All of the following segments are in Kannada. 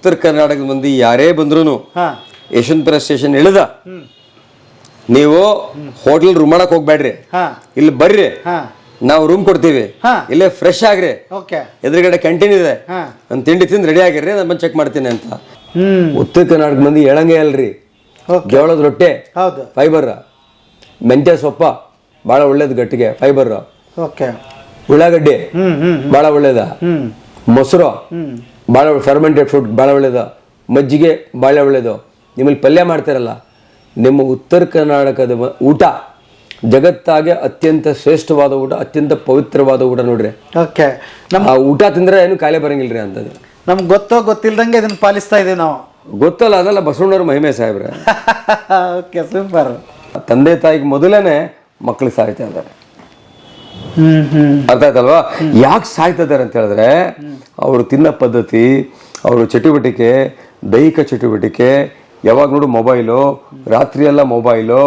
ಉತ್ತರ ಕರ್ನಾಟಕದ ಮಂದಿ ಯಾರೇ ಬಂದ್ರು ಯಶವಂತಪುರ ಸ್ಟೇಷನ್ ಇಳಿದ ನೀವು ಹೋಟೆಲ್ ರೂಮ್ ಮಾಡಕ್ ಹೋಗ್ಬೇಡ್ರಿ, ಇಲ್ಲಿ ಬರ್ರಿ, ನಾವು ರೂಮ್ ಕೊಡ್ತೀವಿ, ಇಲ್ಲೇ ಫ್ರೆಶ್ ಆಗ್ರಿ, ಎದುರುಗಡೆ ಕ್ಯಾಂಟೀನ್ ಇದೆ, ನಾನು ತಿಂಡಿ ತಿಂದು ರೆಡಿ ಆಗಿರ್ರಿ, ನಾನು ಬಂದು ಚೆಕ್ ಮಾಡ್ತೀನಿ ಅಂತ. ಉತ್ತರ ಕರ್ನಾಟಕ ಮಂದಿ ಹೇಳಂಗೆ ಅಲ್ರಿ. ಜೋಳದ ರೊಟ್ಟೆ ಫೈಬರ್, ಮೆಂತ್ಯ ಸೊಪ್ಪ ಭಾಳ ಒಳ್ಳೇದು ಗಟ್ಟಿಗೆ ಫೈಬರ್, ಉಳ್ಳಾಗಡ್ಡಿ ಭಾಳ ಒಳ್ಳೇದ, ಮೊಸರು ಭಾಳ ಫರ್ಮೆಂಟೆಡ್ ಫುಡ್ ಭಾಳ ಒಳ್ಳೇದು, ಮಜ್ಜಿಗೆ ಭಾಳ ಒಳ್ಳೇದು. ನಿಮ್ಮಲ್ಲಿ ಪಲ್ಯ ಮಾಡ್ತಾರಲ್ಲ, ನಿಮ್ಮ ಉತ್ತರ ಕರ್ನಾಟಕದ ಊಟ ಜಗತ್ತಾಗೆ ಅತ್ಯಂತ ಶ್ರೇಷ್ಠವಾದ ಊಟ, ಅತ್ಯಂತ ಪವಿತ್ರವಾದ ಊಟ ನೋಡ್ರಿ. ಆ ಊಟ ತಿಂದ್ರೆ ಏನು ಕಾಯಿಲೆ ಬರಂಗಿಲ್ರಿ ಅಂತದ್ದು. ನಮ್ಗೆ ಗೊತ್ತಿಲ್ದಂಗೆ ಇದನ್ನ ಪಾಲಿಸ್ತಾ ಇದೀವಿ ನಾವು. ಗೊತ್ತಲ್ಲ, ಅದೆಲ್ಲ ಬಸವಣ್ಣವ್ರ ಮಹಿಮೆ ಸಾಹೇಬ್ರೆ. ಸೂಪರ್. ತಂದೆ ತಾಯಿಗೆ ಮೊದಲೇನೆ ಮಕ್ಕಳು ಸಾಯ್ತಾ ಇದ್ದಾರೆ. ಅರ್ಥ ಆಯ್ತಲ್ವಾ? ಯಾಕೆ ಸಾಯ್ತಾ ಇದ್ದಾರೆ ಅಂತ ಹೇಳಿದ್ರೆ ಅವರು ತಿನ್ನೋ ಪದ್ಧತಿ, ಅವರು ಚಟುವಟಿಕೆ, ದೈಹಿಕ ಚಟುವಟಿಕೆ, ಯಾವಾಗ ನೋಡು ಮೊಬೈಲು, ರಾತ್ರಿ ಎಲ್ಲ ಮೊಬೈಲು,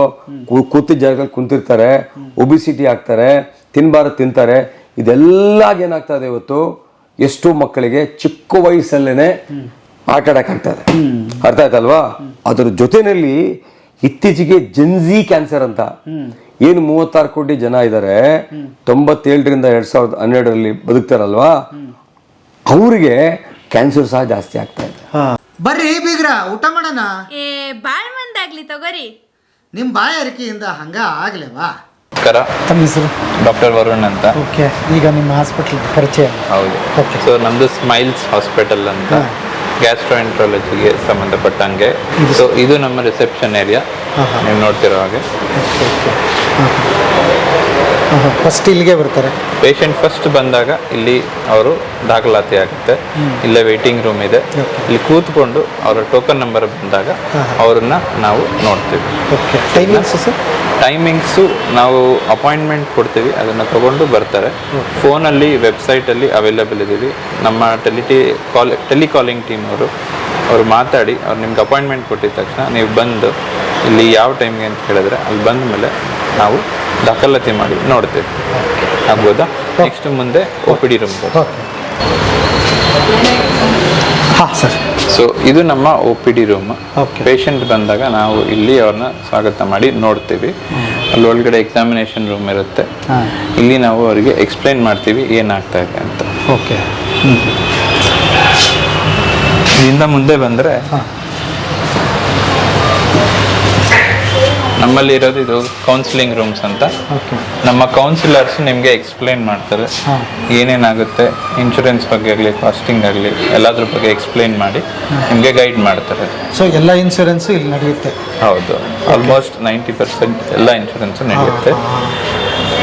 ಕೂತಿದ್ದ ಜಾಗದಲ್ಲಿ ಕುಂತಿರ್ತಾರೆ, ಒಬಿಸಿಟಿ ಆಗ್ತಾರೆ, ತಿನ್ಬಾರದು ತಿಂತಾರೆ. ಇದೆಲ್ಲ ಏನಾಗ್ತದೆ ಇವತ್ತು ಎಷ್ಟೋ ಮಕ್ಕಳಿಗೆ ಚಿಕ್ಕ ವಯಸ್ಸಲ್ಲೇನೆ ಆಟ ಆಡಕ್ಕಾಗ್ತದೆ. ಅರ್ಥ ಆಯ್ತಲ್ವಾ? ಅದ್ರ ಜೊತೆನಲ್ಲಿ ಇತ್ತೀಚೆಗೆ ಜೆನ್ಜಿ ಕ್ಯಾನ್ಸರ್ ಅಂತ ಏನು 36 ಕೋಟಿ ಜನ ಇದ್ದಾರೆ, 97ರಿಂದ 2012 ಬದುಕ್ತಾರಲ್ವಾ, ಅವ್ರಿಗೆ ಕ್ಯಾನ್ಸರ್ ಸಹ ಜಾಸ್ತಿ ಆಗ್ತಾ ಇದೆ. ಬರ್ರಿ ಬೀಗ್ರ, ಊಟ ಮಾಡೋಣ. ಬಾಳ್ ಮಂದಾಗ್ಲಿ ತಗೋರಿ. ನಿಮ್ ಬಾಯಾರಿಕೆಯಿಂದ ಹಂಗ ಆಗ್ಲೇವಾ? ತಮ್ಮ ಹೆಸರು? ಡಾಕ್ಟರ್ ವರುಣ್ ಅಂತ. ಓಕೆ, ಈಗ ನಿಮ್ಮ ಹಾಸ್ಪಿಟಲ್ ಪರಿಚಯ? ಹೌದು. ಸೊ ನಮ್ದು ಸ್ಮೈಲ್ಸ್ ಹಾಸ್ಪಿಟಲ್ ಅಂತ, ಗ್ಯಾಸ್ಟ್ರೋಎಂಟ್ರಾಲಜಿಗೆ ಸಂಬಂಧಪಟ್ಟಂಗೆ. ಸೊ ಇದು ನಮ್ಮ ರಿಸೆಪ್ಷನ್ ಏರಿಯಾ, ನೀವು ನೋಡ್ತಿರೋ ಹಾಗೆ. ಫಸ್ಟ್ ಇಲ್ಲಿಗೆ ಬರ್ತಾರೆ ಪೇಷಂಟ್. ಫಸ್ಟ್ ಬಂದಾಗ ಇಲ್ಲಿ ಅವರು ದಾಖಲಾತಿ ಆಗುತ್ತೆ, ಇಲ್ಲೇ ವೇಟಿಂಗ್ ರೂಮ್ ಇದೆ, ಇಲ್ಲಿ ಕೂತ್ಕೊಂಡು ಅವರ ಟೋಕನ್ ನಂಬರ್ ಬಂದಾಗ ಅವ್ರನ್ನ ನಾವು ನೋಡ್ತೀವಿ. ಟೈಮಿಂಗ್ಸು ನಾವು ಅಪಾಯಿಂಟ್ಮೆಂಟ್ ಕೊಡ್ತೀವಿ, ಅದನ್ನು ತಗೊಂಡು ಬರ್ತಾರೆ. ಫೋನಲ್ಲಿ ವೆಬ್ಸೈಟಲ್ಲಿ ಅವೈಲೇಬಲ್ ಇದ್ದೀವಿ. ನಮ್ಮ ಟೆಲಿಕಾಲಿಂಗ್ ಟೀಮ್ ಅವರು ಮಾತಾಡಿ ಅವ್ರು ನಿಮ್ಗೆ ಅಪಾಯಿಂಟ್ಮೆಂಟ್ ಕೊಟ್ಟಿದ ತಕ್ಷಣ ನೀವು ಬಂದು ಇಲ್ಲಿ ಯಾವ ಟೈಮ್ಗೆ ಅಂತ ಹೇಳಿದ್ರೆ ಅಲ್ಲಿ ಬಂದ ಮೇಲೆ ನಾವು ದಾಖಲಾತಿ ಮಾಡಿ ನೋಡ್ತೇವೆ. ಆಗ್ಬೋದಾ? ನೆಕ್ಸ್ಟ್ ಮುಂದೆ OPD ರೂಮ್. ಸೊ ಇದು ನಮ್ಮ OPD ರೂಮ್. ಪೇಷಂಟ್ ಬಂದಾಗ ನಾವು ಇಲ್ಲಿ ಅವ್ರನ್ನ ಸ್ವಾಗತ ಮಾಡಿ ನೋಡ್ತೀವಿ. ಅಲ್ಲಿ ಒಳಗಡೆ ಎಕ್ಸಾಮಿನೇಷನ್ ರೂಮ್ ಇರುತ್ತೆ, ಇಲ್ಲಿ ನಾವು ಅವರಿಗೆ ಎಕ್ಸ್ಪ್ಲೈನ್ ಮಾಡ್ತೀವಿ ಏನಾಗ್ತಾ ಇದೆ ಅಂತ. ಓಕೆ. ಇದರಿಂದ ಮುಂದೆ ಬಂದರೆ ನಮ್ಮಲ್ಲಿ ಇರೋದು ಇದು ಕೌನ್ಸಿಲಿಂಗ್ ರೂಮ್ಸ್ ಅಂತ. ನಮ್ಮ ಕೌನ್ಸಿಲರ್ಸ್ ನಿಮಗೆ ಎಕ್ಸ್ಪ್ಲೈನ್ ಮಾಡ್ತಾರೆ ಏನೇನಾಗುತ್ತೆ, ಇನ್ಶೂರೆನ್ಸ್ ಬಗ್ಗೆ ಆಗಲಿ, ಕಾಸ್ಟಿಂಗ್ ಆಗಲಿ, ಎಲ್ಲದ್ರ ಬಗ್ಗೆ ಎಕ್ಸ್ಪ್ಲೈನ್ ಮಾಡಿ ನಿಮಗೆ ಗೈಡ್ ಮಾಡ್ತಾರೆ. ಸೊ ಎಲ್ಲ ಇನ್ಶೂರೆನ್ಸು ಇಲ್ಲಿ ನಡೆಯುತ್ತೆ? ಹೌದು, ಆಲ್ಮೋಸ್ಟ್ 90% ಎಲ್ಲ ಇನ್ಶೂರೆನ್ಸು ನಡೆಯುತ್ತೆ.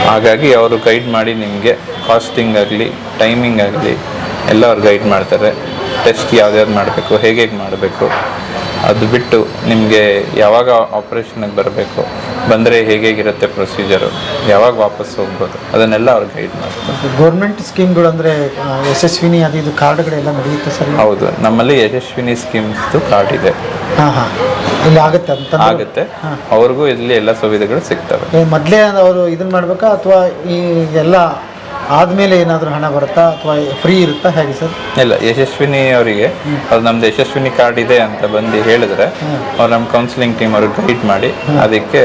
ಹಾಗಾಗಿ ಅವರು ಗೈಡ್ ಮಾಡಿ ನಿಮಗೆ ಕಾಸ್ಟಿಂಗ್ ಆಗಲಿ, ಟೈಮಿಂಗ್ ಆಗಲಿ ಎಲ್ಲ ಅವ್ರು ಗೈಡ್ ಮಾಡ್ತಾರೆ. ಟೆಸ್ಟ್ ಯಾವ್ದ್ಯಾವ್ದು ಮಾಡಬೇಕು, ಹೇಗೆ ಮಾಡಬೇಕು, ಅದು ಬಿಟ್ಟು ನಿಮಗೆ ಯಾವಾಗ ಆಪ್ರೇಷನ್ಗೆ ಬರಬೇಕು, ಬಂದರೆ ಹೇಗಿರುತ್ತೆ ಪ್ರೊಸೀಜರು, ಯಾವಾಗ ವಾಪಸ್ ಹೋಗ್ಬೋದು, ಅದನ್ನೆಲ್ಲ ಅವ್ರು ಗೈಡ್ ಮಾಡ್ತಾರೆ. ಗೌರ್ಮೆಂಟ್ ಸ್ಕೀಮ್ಗಳು ಅಂದರೆ ಯಶಸ್ವಿನಿ ಅದು ಇದು ಕಾರ್ಡ್ಗಳೆಲ್ಲ ನಡೆಯುತ್ತೆ ಸರ್? ಹೌದು, ನಮ್ಮಲ್ಲಿ ಯಶಸ್ವಿನಿ ಸ್ಕೀಮ್ಸ್ದು ಕಾರ್ಡ್ ಇದೆ. ಇಲ್ಲಿ ಆಗುತ್ತೆ ಅಂತ? ಆಗುತ್ತೆ, ಅವ್ರಿಗೂ ಇಲ್ಲಿ ಎಲ್ಲ ಸುವಿಧೆಗಳು ಸಿಗ್ತವೆ. ಮೊದಲೇ ಅವರು ಇದನ್ನ ಮಾಡಬೇಕಾ ಅಥವಾ ಈ ಎಲ್ಲ ಆದಮೇಲೆ ಏನಾದರೂ ಹಣ ಬರುತ್ತಾ ಅಥವಾ ಫ್ರೀ ಇರುತ್ತಾ, ಹೇಗೆ ಸರ್? ಇಲ್ಲ, ಯಶಸ್ವಿನಿ ಅವರಿಗೆ ಅದು ನಮ್ದು ಯಶಸ್ವಿನಿ ಕಾರ್ಡ್ ಇದೆ ಅಂತ ಬಂದು ಹೇಳಿದ್ರೆ ಅವ್ರು ನಮ್ಮ ಕೌನ್ಸಿಲಿಂಗ್ ಟೀಮ್ ಅವ್ರಿಗೆ ಗೈಡ್ ಮಾಡಿ ಅದಕ್ಕೆ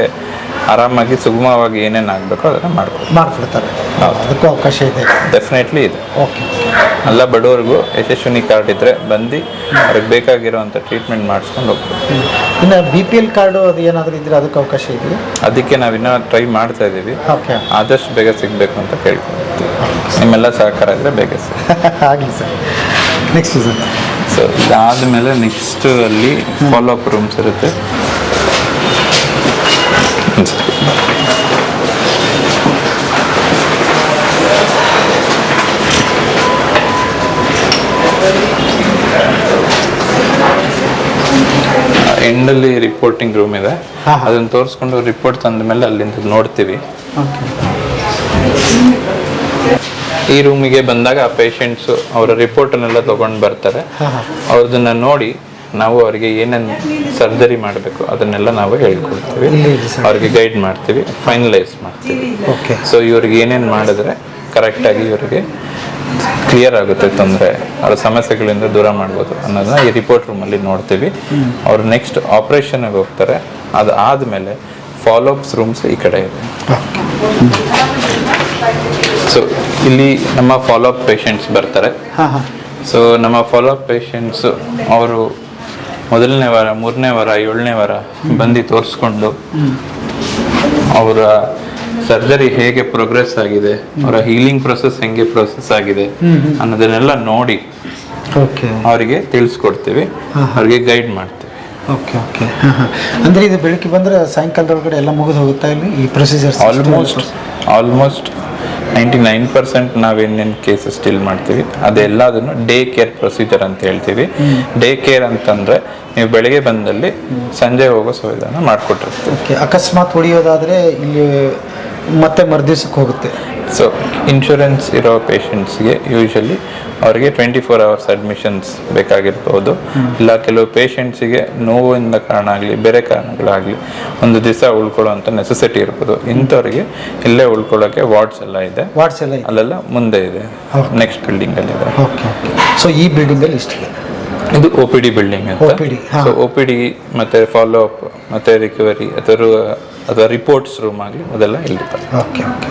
ಆರಾಮಾಗಿ ಸುಗಮವಾಗಿ ಏನೇನು ಆಗಬೇಕೋ ಅದನ್ನು ಮಾಡಿಕೊಡ್ತಾರೆ. ಅದಕ್ಕೂ ಅವಕಾಶ ಇದೆ? ಡೆಫಿನೆಟ್ಲಿ ಇದೆ. ಓಕೆ. ಎಲ್ಲ ಬಡವರಿಗೂ ಯಶಸ್ವಿನಿ ಕಾರ್ಡ್ ಇದ್ದರೆ ಬಂದು ಅವ್ರಿಗೆ ಬೇಕಾಗಿರೋವಂಥ ಟ್ರೀಟ್ಮೆಂಟ್ ಮಾಡಿಸ್ಕೊಂಡು ಹೋಗ್ಬೋದು. ಇನ್ನು BPL ಕಾರ್ಡು ಅದು ಏನಾದರೂ ಇದ್ದರೆ ಅದಕ್ಕೆ ಅವಕಾಶ ಇದೆಯಾ? ಅದಕ್ಕೆ ನಾವಿನ್ನೂ ಟ್ರೈ ಮಾಡ್ತಾ ಇದ್ದೀವಿ. ಓಕೆ. ಆದಷ್ಟು ಬೇಗ ಸಿಗಬೇಕು ಅಂತ ಕೇಳ್ಕೊಳ್ತೀವಿ. ನಿಮ್ಮೆಲ್ಲ ಸಹಕಾರ ಇದ್ದರೆ ಬೇಗ ಆಗಲಿ ಸರ್. Next sir? ಸೊ ಇದಾದಮೇಲೆ ನೆಕ್ಸ್ಟ್ ಅಲ್ಲಿ ಫಾಲೋ ಅಪ್ ರೂಮ್ಸ್ ಇರುತ್ತೆ. ಎಂಡಲ್ಲಿ ರಿಪೋರ್ಟಿಂಗ್ ರೂಮ್ ಇದೆ, ಅದನ್ನು ತೋರಿಸ್ಕೊಂಡು ರಿಪೋರ್ಟ್ ತಂದ ಮೇಲೆ ಅಲ್ಲಿಂದ ನೋಡ್ತೀವಿ. ಈ ರೂಮಿಗೆ ಬಂದಾಗ ಪೇಷಂಟ್ಸು ಅವರ ರಿಪೋರ್ಟನ್ನೆಲ್ಲ ತೊಗೊಂಡು ಬರ್ತಾರೆ. ಅವ್ರದನ್ನ ನೋಡಿ ನಾವು ಅವರಿಗೆ ಏನೇನು ಸರ್ಜರಿ ಮಾಡಬೇಕು ಅದನ್ನೆಲ್ಲ ನಾವು ಹೇಳ್ಕೊಡ್ತೀವಿ, ಅವ್ರಿಗೆ ಗೈಡ್ ಮಾಡ್ತೀವಿ, ಫೈನಲೈಸ್ ಮಾಡ್ತೀವಿ. ಸೊ ಇವ್ರಿಗೆ ಏನೇನು ಮಾಡಿದ್ರೆ ಕರೆಕ್ಟಾಗಿ ಇವರಿಗೆ ಕ್ಲಿಯರ್ ಆಗುತ್ತೆ ತೊಂದರೆ ಅವರ ಸಮಸ್ಯೆಗಳಿಂದ ದೂರ ಮಾಡ್ಬೋದು ಅನ್ನೋದನ್ನ ಈ ರಿಪೋರ್ಟ್ ರೂಮಲ್ಲಿ ನೋಡ್ತೀವಿ. ಅವ್ರು ನೆಕ್ಸ್ಟ್ ಆಪ್ರೇಷನ್ಗೆ ಹೋಗ್ತಾರೆ. ಅದು ಆದಮೇಲೆ ಫಾಲೋಅಪ್ಸ್ ರೂಮ್ಸ್ ಈ ಕಡೆ ಇದೆ. ಸೊ ಇಲ್ಲಿ ನಮ್ಮ ಫಾಲೋಅಪ್ ಪೇಷಂಟ್ಸ್ ಬರ್ತಾರೆ. ಸೊ ನಮ್ಮ ಫಾಲೋಅಪ್ ಪೇಷಂಟ್ಸು ಅವರು 1ನೇ ವಾರ, 3ನೇ ವಾರ, 7ನೇ ವಾರ ಬಂದು ತೋರಿಸ್ಕೊಂಡು ಅವರ ಸರ್ಜರಿ ಹೇಗೆ ಪ್ರೋಗ್ರೆಸ್ ಆಗಿದೆ, ಅವರ ಹೀಲಿಂಗ್ ಪ್ರೊಸೆಸ್ ಹೆಂಗೆ ಪ್ರೋಸೆಸ್ ಆಗಿದೆ ಅನ್ನೋದನ್ನೆಲ್ಲ ನೋಡಿ ಅವರಿಗೆ ತಿಳಿಸ್ಕೊಡ್ತೀವಿ, ಅವ್ರಿಗೆ ಗೈಡ್ ಮಾಡ್ತೀವಿ. Okay okay. ಅಂದರೆ ಇದು ಬೆಳಗ್ಗೆ ಬಂದರೆ ಸಾಯಂಕಾಲದೊಳಗಡೆ ಎಲ್ಲ ಮುಗಿದು ಹೋಗುತ್ತಾ ಇಲ್ಲಿ ಈ ಪ್ರೊಸೀಜರ್ಸ್? ಆಲ್ಮೋಸ್ಟ್ 99% ನಾವೇನೇನು ಕೇಸಸ್ ಡೀಲ್ ಮಾಡ್ತೀವಿ ಅದೆಲ್ಲದನ್ನು ಡೇ ಕೇರ್ ಪ್ರೊಸೀಜರ್ ಅಂತ ಹೇಳ್ತೀವಿ. ಡೇ ಕೇರ್ ಅಂತಂದರೆ ನೀವು ಬೆಳಗ್ಗೆ ಬಂದಲ್ಲಿ ಸಂಜೆ ಹೋಗೋ ಸುವಿಧಾನ ಮಾಡಿಕೊಟ್ಟಿರ್ತೀವಿ. ಓಕೆ. ಅಕಸ್ಮಾತ್ ಉಳಿಯೋದಾದರೆ ಇಲ್ಲಿ ಮತ್ತೆ ಮರುದಿವ್ಸಕ್ಕೆ ಹೋಗುತ್ತೆ. ಸೊ ಇನ್ಶೂರೆನ್ಸ್ ಇರೋ ಪೇಷಂಟ್ಸ್ಗೆ ಯೂಶಲಿ ಅವರಿಗೆ 24 hours ಅಡ್ಮಿಷನ್ಸ್ ಬೇಕಾಗಿರ್ಬೋದು. ಇಲ್ಲ ಕೆಲವು ಪೇಷಂಟ್ಸಿಗೆ ನೋವಿಂದ ಕಾರಣ ಆಗಲಿ ಬೇರೆ ಕಾರಣಗಳಾಗಲಿ ಒಂದು ದಿವಸ ಉಳ್ಕೊಳ್ಳೋವಂಥ ನೆಸೆಸಿಟಿ ಇರ್ಬೋದು. ಇಂಥವ್ರಿಗೆ ಇಲ್ಲೇ ಉಳ್ಕೊಳ್ಳೋಕ್ಕೆ ವಾರ್ಡ್ಸ್ ಎಲ್ಲ ಇದೆ. ಅಲ್ಲೆಲ್ಲ ಮುಂದೆ ಇದೆ, ನೆಕ್ಸ್ಟ್ ಬಿಲ್ಡಿಂಗಲ್ಲಿ ಇದೆ. ಓಕೆ. ಸೊ ಈ ಬಿಲ್ಡಿಂಗಲ್ಲಿ ಇಷ್ಟಿದೆ. ಇದು OPD ಬಿಲ್ಡಿಂಗ್ ಅಂತ. ಸೊ OPD ಮತ್ತು ಫಾಲೋಅಪ್ ಮತ್ತು ರಿಕವರಿ ಅಥವಾ ರಿಪೋರ್ಟ್ಸ್ ರೂಮ್ ಆಗಲಿ ಅದೆಲ್ಲ ಇಲ್ಲಿದೆ. Okay okay.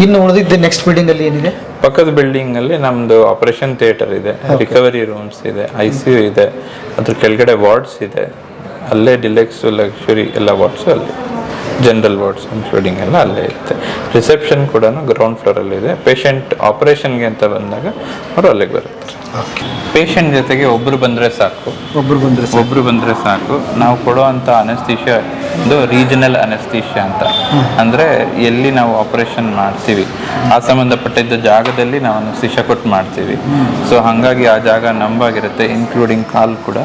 ಇನ್ನು ಉಳಿದಿದ್ದ ನೆಕ್ಸ್ಟ್ ಬಿಲ್ಡಿಂಗಲ್ಲಿ ಏನಿದೆ? ಪಕ್ಕದ ಬಿಲ್ಡಿಂಗಲ್ಲಿ ನಮ್ಮದು ಆಪರೇಷನ್ ಥಿಯೇಟರ್ ಇದೆ, ರಿಕವರಿ ರೂಮ್ಸ್ ಇದೆ, ICU ಇದೆ, ಅದ್ರ ಕೆಳಗಡೆ ವಾರ್ಡ್ಸ್ ಇದೆ. ಅಲ್ಲೇ ಡಿಲೆಕ್ಸ್, ಲಕ್ಸುರಿ ಎಲ್ಲ ವಾರ್ಡ್ಸು ಅಲ್ಲಿ, ಜನರಲ್ ವಾರ್ಡ್ಸ್ ಇನ್ಕ್ಲೂಡಿಂಗ್ ಎಲ್ಲ ಅಲ್ಲೇ ಇರುತ್ತೆ. ರಿಸೆಪ್ಷನ್ ಕೂಡ ಗ್ರೌಂಡ್ ಫ್ಲೋರಲ್ಲಿದೆ. ಪೇಷಂಟ್ ಆಪರೇಷನ್ಗೆ ಅಂತ ಬಂದಾಗ ಅವರು ಅಲ್ಲಿಗೆ ಬರುತ್ತೆ. ಪೇಷಂಟ್ ಜೊತೆಗೆ ಒಬ್ಬರು ಬಂದರೆ ಸಾಕು. ನಾವು ಕೊಡುವಂಥ ಅನೆಸ್ಥೀಷಿಯಾ ಒಂದು ರೀಜನಲ್ ಅನೆಸ್ಥೀಷಿಯಾ ಅಂತ, ಅಂದರೆ ಎಲ್ಲಿ ನಾವು ಆಪರೇಷನ್ ಮಾಡ್ತೀವಿ ಆ ಸಂಬಂಧಪಟ್ಟಿದ್ದ ಜಾಗದಲ್ಲಿ ನಾವು ಅನೆಸ್ಥೀಷಿಯಾ ಕೊಟ್ಟು ಮಾಡ್ತೀವಿ. ಸೊ ಹಾಗಾಗಿ ಆ ಜಾಗ ನಂಬಾಗಿರುತ್ತೆ, ಇನ್ಕ್ಲೂಡಿಂಗ್ ಕಾಲು ಕೂಡ.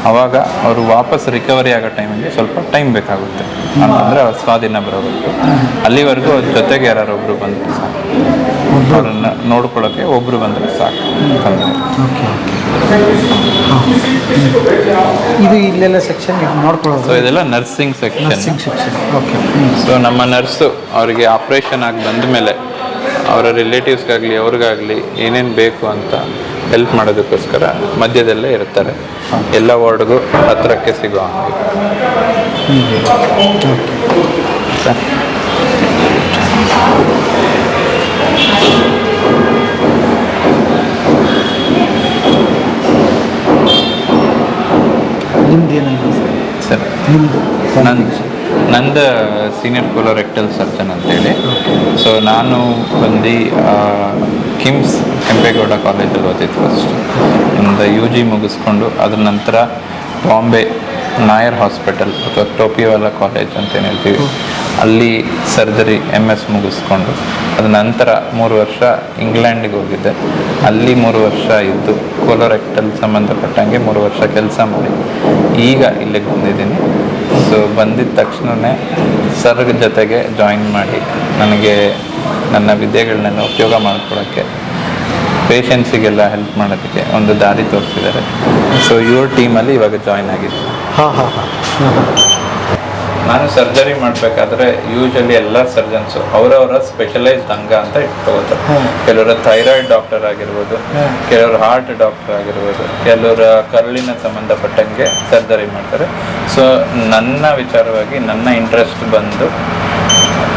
ಆವಾಗ ಅವರು ವಾಪಸ್ ರಿಕವರಿ ಆಗೋ ಟೈಮಿಗೆ ಸ್ವಲ್ಪ ಟೈಮ್ ಬೇಕಾಗುತ್ತೆ, ಅಂತಂದರೆ ಅವ್ರ ಸ್ವಾಧೀನ ಬರೋಬೇಕು. ಅಲ್ಲಿವರೆಗೂ ಅವ್ರ ಜೊತೆಗೆ ಯಾರು ಒಬ್ಬರು ಬಂದರೆ ಸಾಕು, ಅವ್ರನ್ನ ನೋಡ್ಕೊಳ್ಳೋಕ್ಕೆ ಒಬ್ಬರು ಬಂದರೆ ಸಾಕು ಅಂತಂದರೆ. ಇದು ಇಲ್ಲೆಲ್ಲ ಸೆಕ್ಷನ್ ನೋಡ್ಕೊಳ್ಳೋದು. ಸೊ ಇದೆಲ್ಲ ನರ್ಸಿಂಗ್ ಸೆಕ್ಷನ್. ಓಕೆ. ಸೊ ನಮ್ಮ ನರ್ಸು ಅವರಿಗೆ ಆಪ್ರೇಷನ್ ಆಗಿ ಬಂದ ಮೇಲೆ ಅವರ ರಿಲೇಟಿವ್ಸ್ಗಾಗಲಿ ಅವ್ರಿಗಾಗಲಿ ಏನೇನು ಬೇಕು ಅಂತ ಹೆಲ್ಪ್ ಮಾಡೋದಕ್ಕೋಸ್ಕರ ಮಧ್ಯದಲ್ಲೇ ಇರ್ತಾರೆ. ಎಲ್ಲ ವಾರ್ಡ್ಗೂ ಹತ್ತಿರಕ್ಕೆ ಸಿಗೋ ಹಾಗೆ. ನಿಮ್ದು ಏನಾಗಿದೆ ಸರ್? ನಂದು ಸೀನಿಯರ್ ಕೊಲೋರೆಕ್ಟಲ್ ಸರ್ಜನ್ ಅಂತೇಳಿ. ಸೊ ನಾನು ಬಂದು ಕಿಮ್ಸ್ ಕೆಂಪೇಗೌಡ ಕಾಲೇಜಲ್ಲಿ ಓದಿದ್ದು ಫಸ್ಟ್. ಒಂದು UG ಮುಗಿಸ್ಕೊಂಡು ಅದ್ರ ನಂತರ ಬಾಂಬೆ ನಾಯರ್ ಹಾಸ್ಪಿಟಲ್ ಅಥವಾ ಟೋಪಿವಾಲಾ ಕಾಲೇಜ್ ಅಂತ ಏನು ಹೇಳ್ತೀವಿ ಅಲ್ಲಿ ಸರ್ಜರಿ MS ಮುಗಿಸ್ಕೊಂಡು ಅದ ನಂತರ 3 ವರ್ಷ ಇಂಗ್ಲೆಂಡಿಗೆ ಹೋಗಿದ್ದೆ. ಅಲ್ಲಿ 3 ವರ್ಷ ಇದ್ದು ಕೊಲೋರೆಕ್ಟಲ್ ಸಂಬಂಧಪಟ್ಟಂಗೆ 3 ವರ್ಷ ಕೆಲಸ ಮಾಡಿ ಈಗ ಇಲ್ಲಿಗೆ ಬಂದಿದ್ದೀನಿ. ಸೊ ಬಂದಿದ್ದ ತಕ್ಷಣವೇ ಸರ್ ಜೊತೆಗೆ ಜಾಯಿನ್ ಮಾಡಿ ನನಗೆ ನನ್ನ ವಿದ್ಯೆಗಳನ್ನೆಲ್ಲ ಉಪಯೋಗ ಮಾಡ್ಕೊಳ್ಳೋಕ್ಕೆ, ಪೇಷಂಟ್ಸಿಗೆಲ್ಲ ಹೆಲ್ಪ್ ಮಾಡೋದಕ್ಕೆ ಒಂದು ದಾರಿ ತೋರಿಸಿದ್ದಾರೆ. ಸೊ ಇವ್ರ ಟೀಮಲ್ಲಿ ಇವಾಗ ಜಾಯಿನ್ ಆಗಿದ್ದೀನಿ. ನಾನು ಸರ್ಜರಿ ಮಾಡಬೇಕಾದ್ರೆ ಯೂಶಲಿ ಎಲ್ಲ ಸರ್ಜನ್ಸು ಅವರವರ ಸ್ಪೆಷಲೈಸ್ಡ್ ಅಂಗ ಅಂತ ಇಟ್ಕೋತಾರೆ. ಕೆಲವರ ಥೈರಾಯ್ಡ್ ಡಾಕ್ಟರ್ ಆಗಿರ್ಬೋದು, ಕೆಲವರು ಹಾರ್ಟ್ ಡಾಕ್ಟರ್ ಆಗಿರ್ಬೋದು, ಕೆಲವರ ಕರುಳಿನ ಸಂಬಂಧಪಟ್ಟಂಗೆ ಸರ್ಜರಿ ಮಾಡ್ತಾರೆ. ಸೊ ನನ್ನ ವಿಚಾರವಾಗಿ ನನ್ನ ಇಂಟ್ರೆಸ್ಟ್ ಬಂದು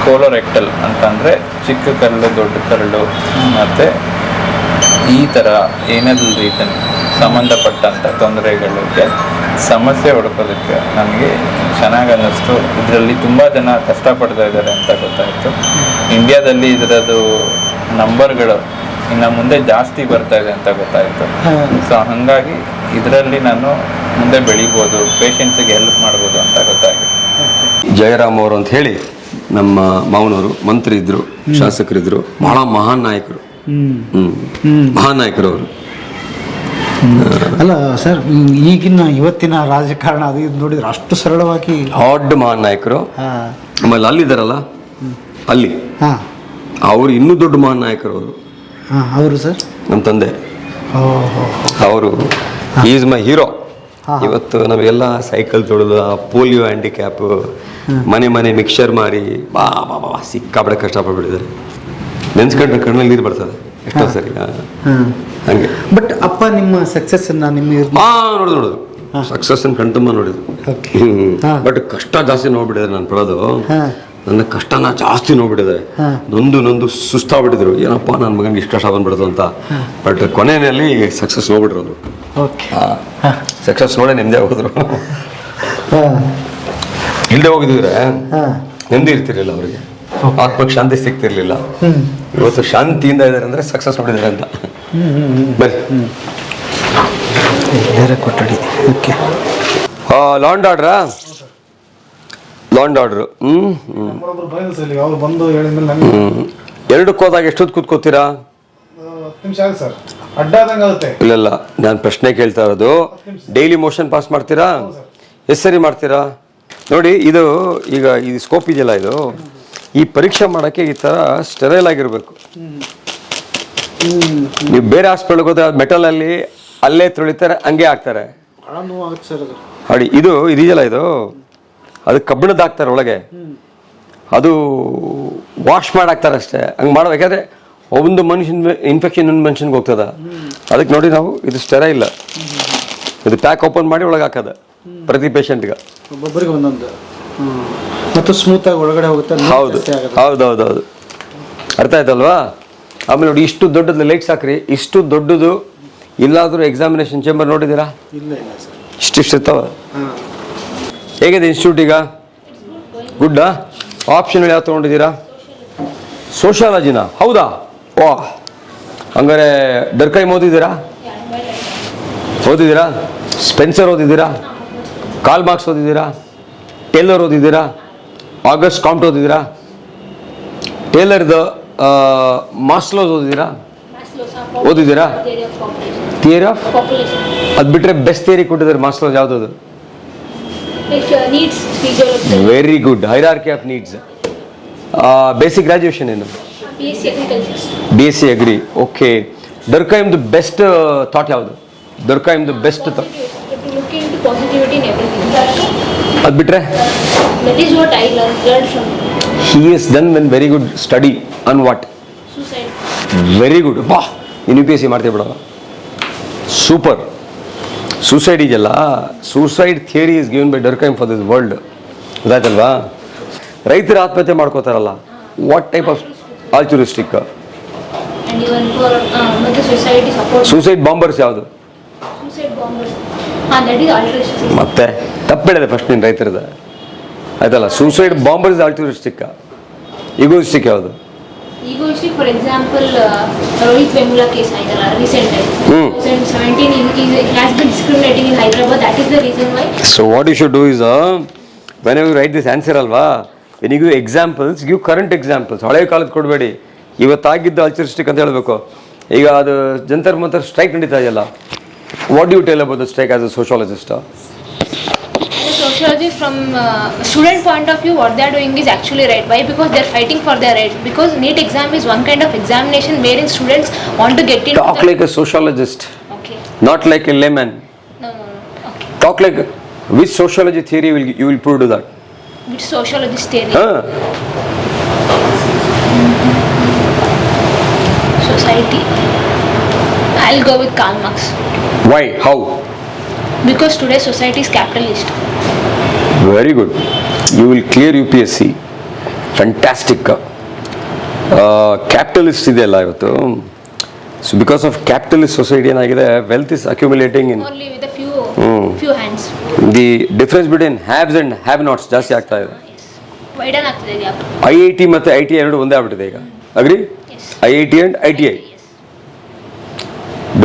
ಕೋಲೋರೆಕ್ಟಲ್ ಅಂತಂದರೆ ಚಿಕ್ಕ ಕರಳು, ದೊಡ್ಡ ಕರಳು ಮತ್ತು ಈ ಥರ ಏನಾದರೂ ರೀಸನ್ ಸಂಬಂಧಪಟ್ಟಂಥ ತೊಂದರೆಗಳಿಗೆ ಸಮಸ್ಯೆ ಹುಡುಕೋದಕ್ಕೆ ನನಗೆ ಚೆನ್ನಾಗಿ ಅನ್ನಿಸ್ತು. ಇದರಲ್ಲಿ ತುಂಬ ಜನ ಕಷ್ಟಪಡ್ತಾ ಇದ್ದಾರೆ ಅಂತ ಗೊತ್ತಾಯಿತು. ಇಂಡಿಯಾದಲ್ಲಿ ಇದರದ್ದು ನಂಬರ್ಗಳು ಇನ್ನು ಮುಂದೆ ಜಾಸ್ತಿ ಬರ್ತಾ ಇದೆ ಅಂತ ಗೊತ್ತಾಯಿತು. ಸೊ ಹಾಗಾಗಿ ಇದರಲ್ಲಿ ನಾನು ಮುಂದೆ ಬೆಳಿಬೋದು, ಪೇಷಂಟ್ಸಿಗೆ ಹೆಲ್ಪ್ ಮಾಡ್ಬೋದು ಅಂತ ಗೊತ್ತಾಗಿದೆ. ಜಯರಾಮ್ ಅವರು ಅಂತ ಹೇಳಿ ನಮ್ಮ ಮಾವನವರು ಮಂತ್ರಿ ಇದ್ರು, ಶಾಸಕರಿದ್ರು, ಬಹಳ ಮಹಾನ್ ನಾಯಕರು. ಮಹಾನ್ ನಾಯಕರು ಅವರು. ಅಲ್ಲ ಸರ್, ಈಗಿನ ಇವತ್ತಿನ ರಾಜಕಾರಣ ಅದು ಇದು ನೋಡಿದ್ರೆ ಅಷ್ಟು ಸರಳವಾಗಿ ದೊಡ್ಡ ಮಹಾನ್ ನಾಯಕರು. ಆಮೇಲೆ ಅಲ್ಲಿದ್ದಾರಲ್ಲ ಅಲ್ಲಿ ಅವರು ಇನ್ನೂ ದೊಡ್ಡ ಮಹಾನ್ ನಾಯಕರು ಅವರು. ಅವರು ಸರ್ ನಮ್ಮ ತಂದೆ ಅವರು ಈಸ್ ಮೈ ಹೀರೋ. ಇವತ್ತು ನಮಗೆಲ್ಲ ಸೈಕಲ್ ತೊಳೆದು, ಪೋಲಿಯೋ ಹ್ಯಾಂಡಿಕ್ಯಾಪ್, ಮನೆ ಮಿಕ್ಸರ್ ಮಾರಿ ಬಾ ಬಾ ಬಾ ಸಿಕ್ಕಾಪಡೆ ಕಷ್ಟಪಟ್ಬಿಟ್ಟಿದ್ದಾರೆ. ನೆನ್ಸ್ಕೊಂಡ್ರೆ ಕಣ್ಣಲ್ಲಿ ನೀರು ಬರ್ತದೆ ಎಷ್ಟೋ ಸರಿ. ಹಂಗೆ. ಬಟ್ ಅಪ್ಪ ನಿಮ್ಮ ಸಕ್ಸಸ್ಸನ್ನು ನಿಮ್ಮ ನೋಡಿದು ಸಕ್ಸಸ್ ಕಣ್ತುಂಬ ನೋಡಿದ್ದು. ಬಟ್ ಕಷ್ಟ ಜಾಸ್ತಿ ನೋಡ್ಬಿಟ್ಟಿದೆ ನಾನು ಪಡೋದು. ನನ್ನ ಕಷ್ಟನ ಜಾಸ್ತಿ ನೋಡ್ಬಿಟ್ಟಿದೆ. ನೊಂದು ಸುಸ್ತಾಗ್ಬಿಟ್ಟಿದ್ರು, ಏನಪ್ಪ ನನ್ನ ಮಗನಿಗೆ ಇಷ್ಟು ಕಷ್ಟ ಬಂದ್ಬಿಡ್ತು ಅಂತ. ಬಟ್ ಕೊನೆಯಲ್ಲಿ ಸಕ್ಸಸ್ ನೋಡ್ಬಿಟ್ರು ಅವರು. ಸಕ್ಸಸ್ ನೋಡೇ ನೆಮ್ಮದಿ ಹೋದ್ರು. ಇಲ್ಲದೆ ಹೋಗಿದ್ರೆ ನೆಮ್ಮದಿ ಇರ್ತಿರ್ಲಿಲ್ಲ ಅವರಿಗೆ, ಆತ್ಮಕ್ಕೆ ಶಾಂತಿ ಸಿಗ್ತಿರ್ಲಿಲ್ಲ. ಇವತ್ತು ಶಾಂತಿಯಿಂದ ಇದ್ದಾರೆ ಅಂದ್ರೆ ಸಕ್ಸಸ್ ನೋಡಿದ್ದಾರೆ ಅಂತ. ಬರೀ ಕೊಠಡಿ. Okay, ಲಾಂಡ್ order? ಲಾಂಡ್ ಆರ್ಡ್ರು. ಅವ್ರು ಬಂದು ಹೇಳಿದ್ಮೇಲೆ ಎರಡಕ್ಕೆ ಹೋದಾಗ ಎಷ್ಟೊತ್ತು ಕೂತ್ಕೋತೀರಾ? ನಿಮಿಷ ಆಗುತ್ತೆ ಸರ್, ಅಡ್ಡಾದಂಗೆ ಆಗುತ್ತೆ. ಇಲ್ಲ ನಾನು ಪ್ರಶ್ನೆ ಕೇಳ್ತಾ ಇರೋದು, ಡೈಲಿ ಮೋಷನ್ ಪಾಸ್ ಮಾಡ್ತೀರಾ? ಎಷ್ಟು ಸರಿ ಮಾಡ್ತೀರಾ? ನೋಡಿ, ಇದು ಈಗ ಈ ಸ್ಕೋಪ್ ಇದೆಯಲ್ಲ, ಇದು ಈ ಪರೀಕ್ಷೆ ಮಾಡೋಕ್ಕೆ ಈ ಥರ ಸ್ಟೆರೈಲ್ ಆಗಿರಬೇಕು. ನೀವು ಬೇರೆ ಹಾಸ್ಪಿಟಲ್ಗೆ ಹೋದ್ರೆ ಮೆಟಲಲ್ಲಿ ಅಲ್ಲೇ ತೊಳಿತಾರೆ, ಹಂಗೆ ಹಾಕ್ತಾರೆ. ನೋಡಿ, ಇದು ಇದೆಯಲ್ಲ, ಇದು ಅದು ಕಬ್ಬಿಣದ ಹಾಕ್ತಾರೆ ಒಳಗೆ, ಅದು ವಾಶ್ ಮಾಡಾಕ್ತಾರೆ ಅಷ್ಟೇ. ಹಂಗೆ ಮಾಡ್ಬೇಕಾದ್ರೆ ಒಂದು ಮನುಷ್ಯನ ಇನ್ಫೆಕ್ಷನ್ ಇನ್ನೊಂದು ಮನುಷ್ಯನ್ಗೆ ಹೋಗ್ತದ. ಅದಕ್ಕೆ ನೋಡಿ, ನಾವು ಇದು ಸ್ಟೆರೈಲ್, ಇದು ಪ್ಯಾಕ್ ಓಪನ್ ಮಾಡಿ ಒಳಗೆ ಹಾಕೋದ ಪ್ರತಿ ಪೇಷಂಟ್ಗೆ. ಒಬ್ಬೊಬ್ಬರಿಗೆ ಒಂದೊಂದು ಮತ್ತು ಸ್ಮೂತಾಗಿ ಒಳಗಡೆ ಹೋಗುತ್ತೆ. ಹೌದು, ಅರ್ಥ ಆಯ್ತಲ್ವಾ? ಆಮೇಲೆ ನೋಡಿ, ಇಷ್ಟು ದೊಡ್ಡದು ಲೈಟ್ಸ್ ಹಾಕ್ರಿ, ಇಷ್ಟು ದೊಡ್ಡದು. ಇಲ್ಲಾದರೂ ಎಕ್ಸಾಮಿನೇಷನ್ ಚೇಂಬರ್ ನೋಡಿದ್ದೀರಾ? ಇಷ್ಟಿಷ್ಟು ಇರ್ತಾವ. ಹೇಗಿದೆ ಇನ್ಸ್ಟಿಟ್ಯೂಟ್ ಈಗ? ಗುಡ್ಡಾ? ಆಪ್ಷನ್ಗಳು ಯಾವ ತೊಗೊಂಡಿದ್ದೀರಾ? ಸೋಷಿಯಾಲಜಿನ? ಹೌದಾ? ವಾ, ಹಂಗಾರೆ ಡರ್ಕೈಮ್ ಓದಿದ್ದೀರಾ? ಸ್ಪೆನ್ಸರ್ ಓದಿದ್ದೀರಾ? ಕಾಲ್ ಮಾರ್ಕ್ಸ್ ಓದಿದ್ದೀರಾ? ಟೇಲರ್ ಓದಿದ್ದೀರಾ? ಆಗಸ್ಟ್ ಕಾಂಪ್ಟ್ ಓದಿದ್ದೀರಾ? ಟೇಲರ್ದು ಮಾಸ್ಲೋಸ್ ಓದಿದ್ದೀರಾ? ಥಿಯರಿ ಆಫ್ ಅದು ಬಿಟ್ಟರೆ ಬೆಸ್ಟ್ ಥಿಯರಿ ಕೊಟ್ಟಿದ್ದಾರೆ ಮಾಸ್ಲೋಸ್ ಯಾವುದದು? Very good. Hierarchy of needs. Basic graduation ಏನು? BSc agri. ಓಕೆ. ಡರ್ಕೈಮ್ದು ಬೆಸ್ಟ್ ಥಾಟ್ ಯಾವುದು? ಡರ್ಕೈಮ್ದು ಬೆಸ್ಟ್ ಥಾಟ್ ಅದು ಬಿಟ್ರೆ? He has done one very good study on what? Suicide. Very good. ಬಾ, UPSC ಮಾಡ್ತೀವಿ ಬಿಡೋ. ಸೂಪರ್. ಸೂಸೈಡ್ ಇದೆಯಲ್ಲ, suicide theory is given by Durkheim for this world. ಗೊತ್ತಾಯ್ತಲ್ವಾ? ರೈತರು ಆತ್ಮಹತ್ಯೆ ಮಾಡ್ಕೋತಾರಲ್ಲ, what type of altruistic? Suicide bombers ಯಾವುದು? ಮತ್ತೆ ತಪ್ಪೇಳಿದೆ ಫಸ್ಟ್ ನೀನು ರೈತರದ, ಆಯ್ತಲ್ಲ? Suicide bombers altruistic. ಈಗೋಯಿಸ್ಟಿಕ್ ಯಾವುದು? Egoistic, for example, Rohit Vemula case ಆಯ್ತಲ್ಲ recent ಆಗಿ 2017, he has been discriminating in Hyderabad. That is the reason why. So what you should do is, whenever you write this answer ಅಲ್ವಾ, when you give examples, give current examples. ಹಳೆ ಕಾಲದ ಕೊಡಬೇಡಿ, ಇವತ್ತಾಗಿದ್ದು ಆಲ್ಚುರಿಸ್ಟಿಕ್ ಅಂತ ಹೇಳಬೇಕು. ಈಗ ಅದು ಜಂತರ್ ಮಂತರ್ ಸ್ಟ್ರೈಕ್ ನಡೀತಾ ಇದೆಯಲ್ಲ, what do you tell about the strike as a sociologist? Sociologist, from student point of view, what they are doing is actually right. Why? Because they are fighting for their rights. Because NEET exam is one kind of examination wherein students want to get into. Talk like a sociologist. Okay. Not like a layman. No. Okay. Talk like which sociology theory you will prove to that? Which sociologist theory? Society. I'll go with Karl Marx. Why? How? Because today's society is capitalist. Very good. You will clear UPSC. Fantastic. Capitalist ಇದೆಯಲ್ಲ ಇವತ್ತು. So because of capitalist society ಏನಾಗಿದೆ, wealth is accumulating in only with a few hands. The difference between haves and have nots ಜಾಸ್ತಿ ಆಗ್ತಾ ಇದೆ. Yes. Widen ಆಗ್ತಿದೆ gap. IIT ಮತ್ತು ITI ಎರಡು ಒಂದೇ ಆಗ್ಬಿಟ್ಟಿದೆ ಈಗ. Agri? Yes. IIT and ITI. Yes.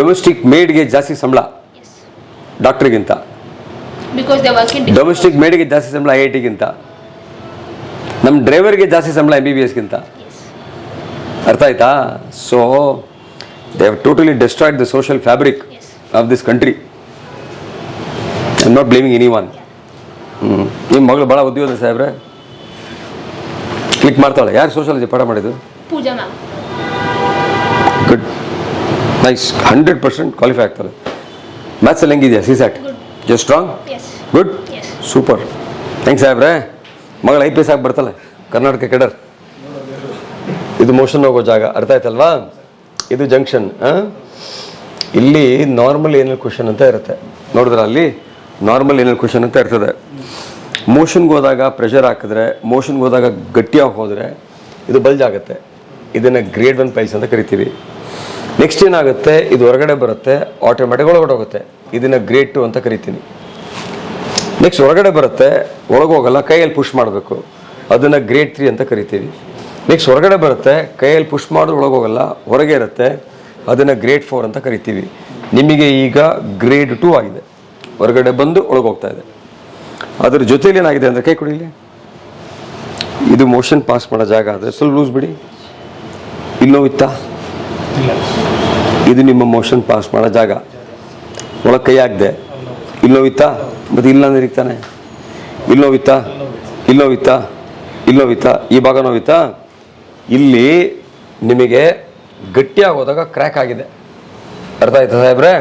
Domestic ಮೇಡ್ಗೆ ಜಾಸ್ತಿ ಸಂಬಳ Yes. ಡಾಕ್ಟ್ರಿಗಿಂತ. Because they work in domestic ಮೇಡ್ಗೆ ಜಾಸ್ತಿ ಸಂಬಳ IITಗಿಂತ. ನಮ್ಮ ಡ್ರೈವರ್ಗೆ ಜಾಸ್ತಿ ಸಂಬಳ MBBSಗಿಂತ. Yes. ಅರ್ಥ ಆಯ್ತಾ? So they have totally destroyed the social fabric of this country. I am not blaming any one. ನಿಮ್ಮ ಮಗಳು ಭಾಳ ಉದ್ಯೋಗ ಸಾಹೇಬ್ರೆ ಕ್ಲಿಕ್ ಮಾಡ್ತಾಳೆ. ಯಾರು ಸೋಷಿಯಾಲಜಿ ಪಾಠ ಮಾಡಿದ್ದು? Pooja ma'am. Good, nice. 100% qualify ಆಗ್ತಾಳೆ. ಮ್ಯಾಥ್ಸಲ್ಲಿ ಹೆಂಗಿದೆಯಾ? CSAT ಜೋ strong? Yes. Good, Yes. Super. Thanks ಸಾಹೇಬ್ರೆ. ಮಗಳು IPS ಆಗಿ ಬರ್ತಾಳೆ, ಕರ್ನಾಟಕ ಕೆಡರ್. ಇದು ಮೋಷನ್ ಹೋಗೋ ಜಾಗ, ಅರ್ಥ ಆಯ್ತಲ್ವಾ? ಇದು ಜಂಕ್ಷನ್. ಇಲ್ಲಿ ನಾರ್ಮಲ್ ಏನಲ್ ಕ್ವಶನ್ ಅಂತ ಇರುತ್ತೆ, ನೋಡಿದ್ರೆ ಅಲ್ಲಿ ನಾರ್ಮಲ್ ಏನಲ್ ಕ್ವಶನ್ ಅಂತ ಇರ್ತದೆ. ಮೋಷನ್ಗೆ ಹೋದಾಗ ಪ್ರೆಷರ್ ಹಾಕಿದ್ರೆ, ಮೋಷನ್ಗೆ ಹೋದಾಗ ಗಟ್ಟಿಯಾಗಿ ಹೋದರೆ ಇದು ಬಲ್ಜ್ ಆಗುತ್ತೆ. ಇದನ್ನು ಗ್ರೇಡ್ 1 ಪೈಲ್ಸ್ ಅಂತ ಕರಿತೀವಿ. ನೆಕ್ಸ್ಟ್ ಏನಾಗುತ್ತೆ, ಇದು ಹೊರಗಡೆ ಬರುತ್ತೆ, ಆಟೋಮೆಟಿಕ್ ಒಳಗಡೆ ಹೋಗುತ್ತೆ, ಇದನ್ನು ಗ್ರೇಡ್ 2 ಅಂತ ಕರಿತೀನಿ. ನೆಕ್ಸ್ಟ್ ಹೊರಗಡೆ ಬರುತ್ತೆ, ಒಳಗೋಗಲ್ಲ, ಕೈಯಲ್ಲಿ ಪುಷ್ ಮಾಡಬೇಕು, ಅದನ್ನು ಗ್ರೇಡ್ 3 ಅಂತ ಕರಿತೀವಿ. ನೆಕ್ಸ್ಟ್ ಹೊರಗಡೆ ಬರುತ್ತೆ, ಕೈಯಲ್ಲಿ ಪುಷ್ ಮಾಡೋದು ಒಳಗೋಗಲ್ಲ, ಹೊರಗೆ ಇರುತ್ತೆ, ಅದನ್ನು ಗ್ರೇಡ್ 4 ಅಂತ ಕರಿತೀವಿ. ನಿಮಗೆ ಈಗ ಗ್ರೇಡ್ 2 ಆಗಿದೆ, ಹೊರಗಡೆ ಬಂದು ಒಳಗೋಗ್ತಾ ಇದೆ. ಅದ್ರ ಜೊತೆಲಿ ಏನಾಗಿದೆ ಅಂದರೆ, ಕೈ ಕೊಡಿಲಿ, ಇದು ಮೋಷನ್ ಪಾಸ್ ಮಾಡೋ ಜಾಗ ಆದರೆ ಸ್ವಲ್ಪ ಲೂಸ್ ಬಿಡಿ. ಇಲ್ಲಿ ನೋವಿತ್ತಾ? ಇದು ನಿಮ್ಮ ಮೋಷನ್ ಪಾಸ್ ಮಾಡೋ ಜಾಗ, ಒಳಗೆ ಕೈ ಹಾಕ್ದೆ, ಇಲ್ಲಿ ನೋವಿತ್ತಾ? ಮತ್ತು ಇಲ್ಲ ಅಂದ್ರೆ ಇರ್ತಾನೆ, ಇಲ್ಲಿ ನೋವಿತ್ತಾ? ಇಲ್ಲಿ ನೋವಿತ್ತಾ? ಇಲ್ಲಿ ನೋವಿತ್ತಾ? ಈ ಭಾಗ ನೋವಿತ್ತಾ? ಇಲ್ಲಿ ನಿಮಗೆ ಗಟ್ಟಿಯಾಗಿ ಹೋದಾಗ ಕ್ರ್ಯಾಕ್ ಆಗಿದೆ, ಅರ್ಥ ಆಯ್ತಾ ಸಾಹೇಬ್ರೆ?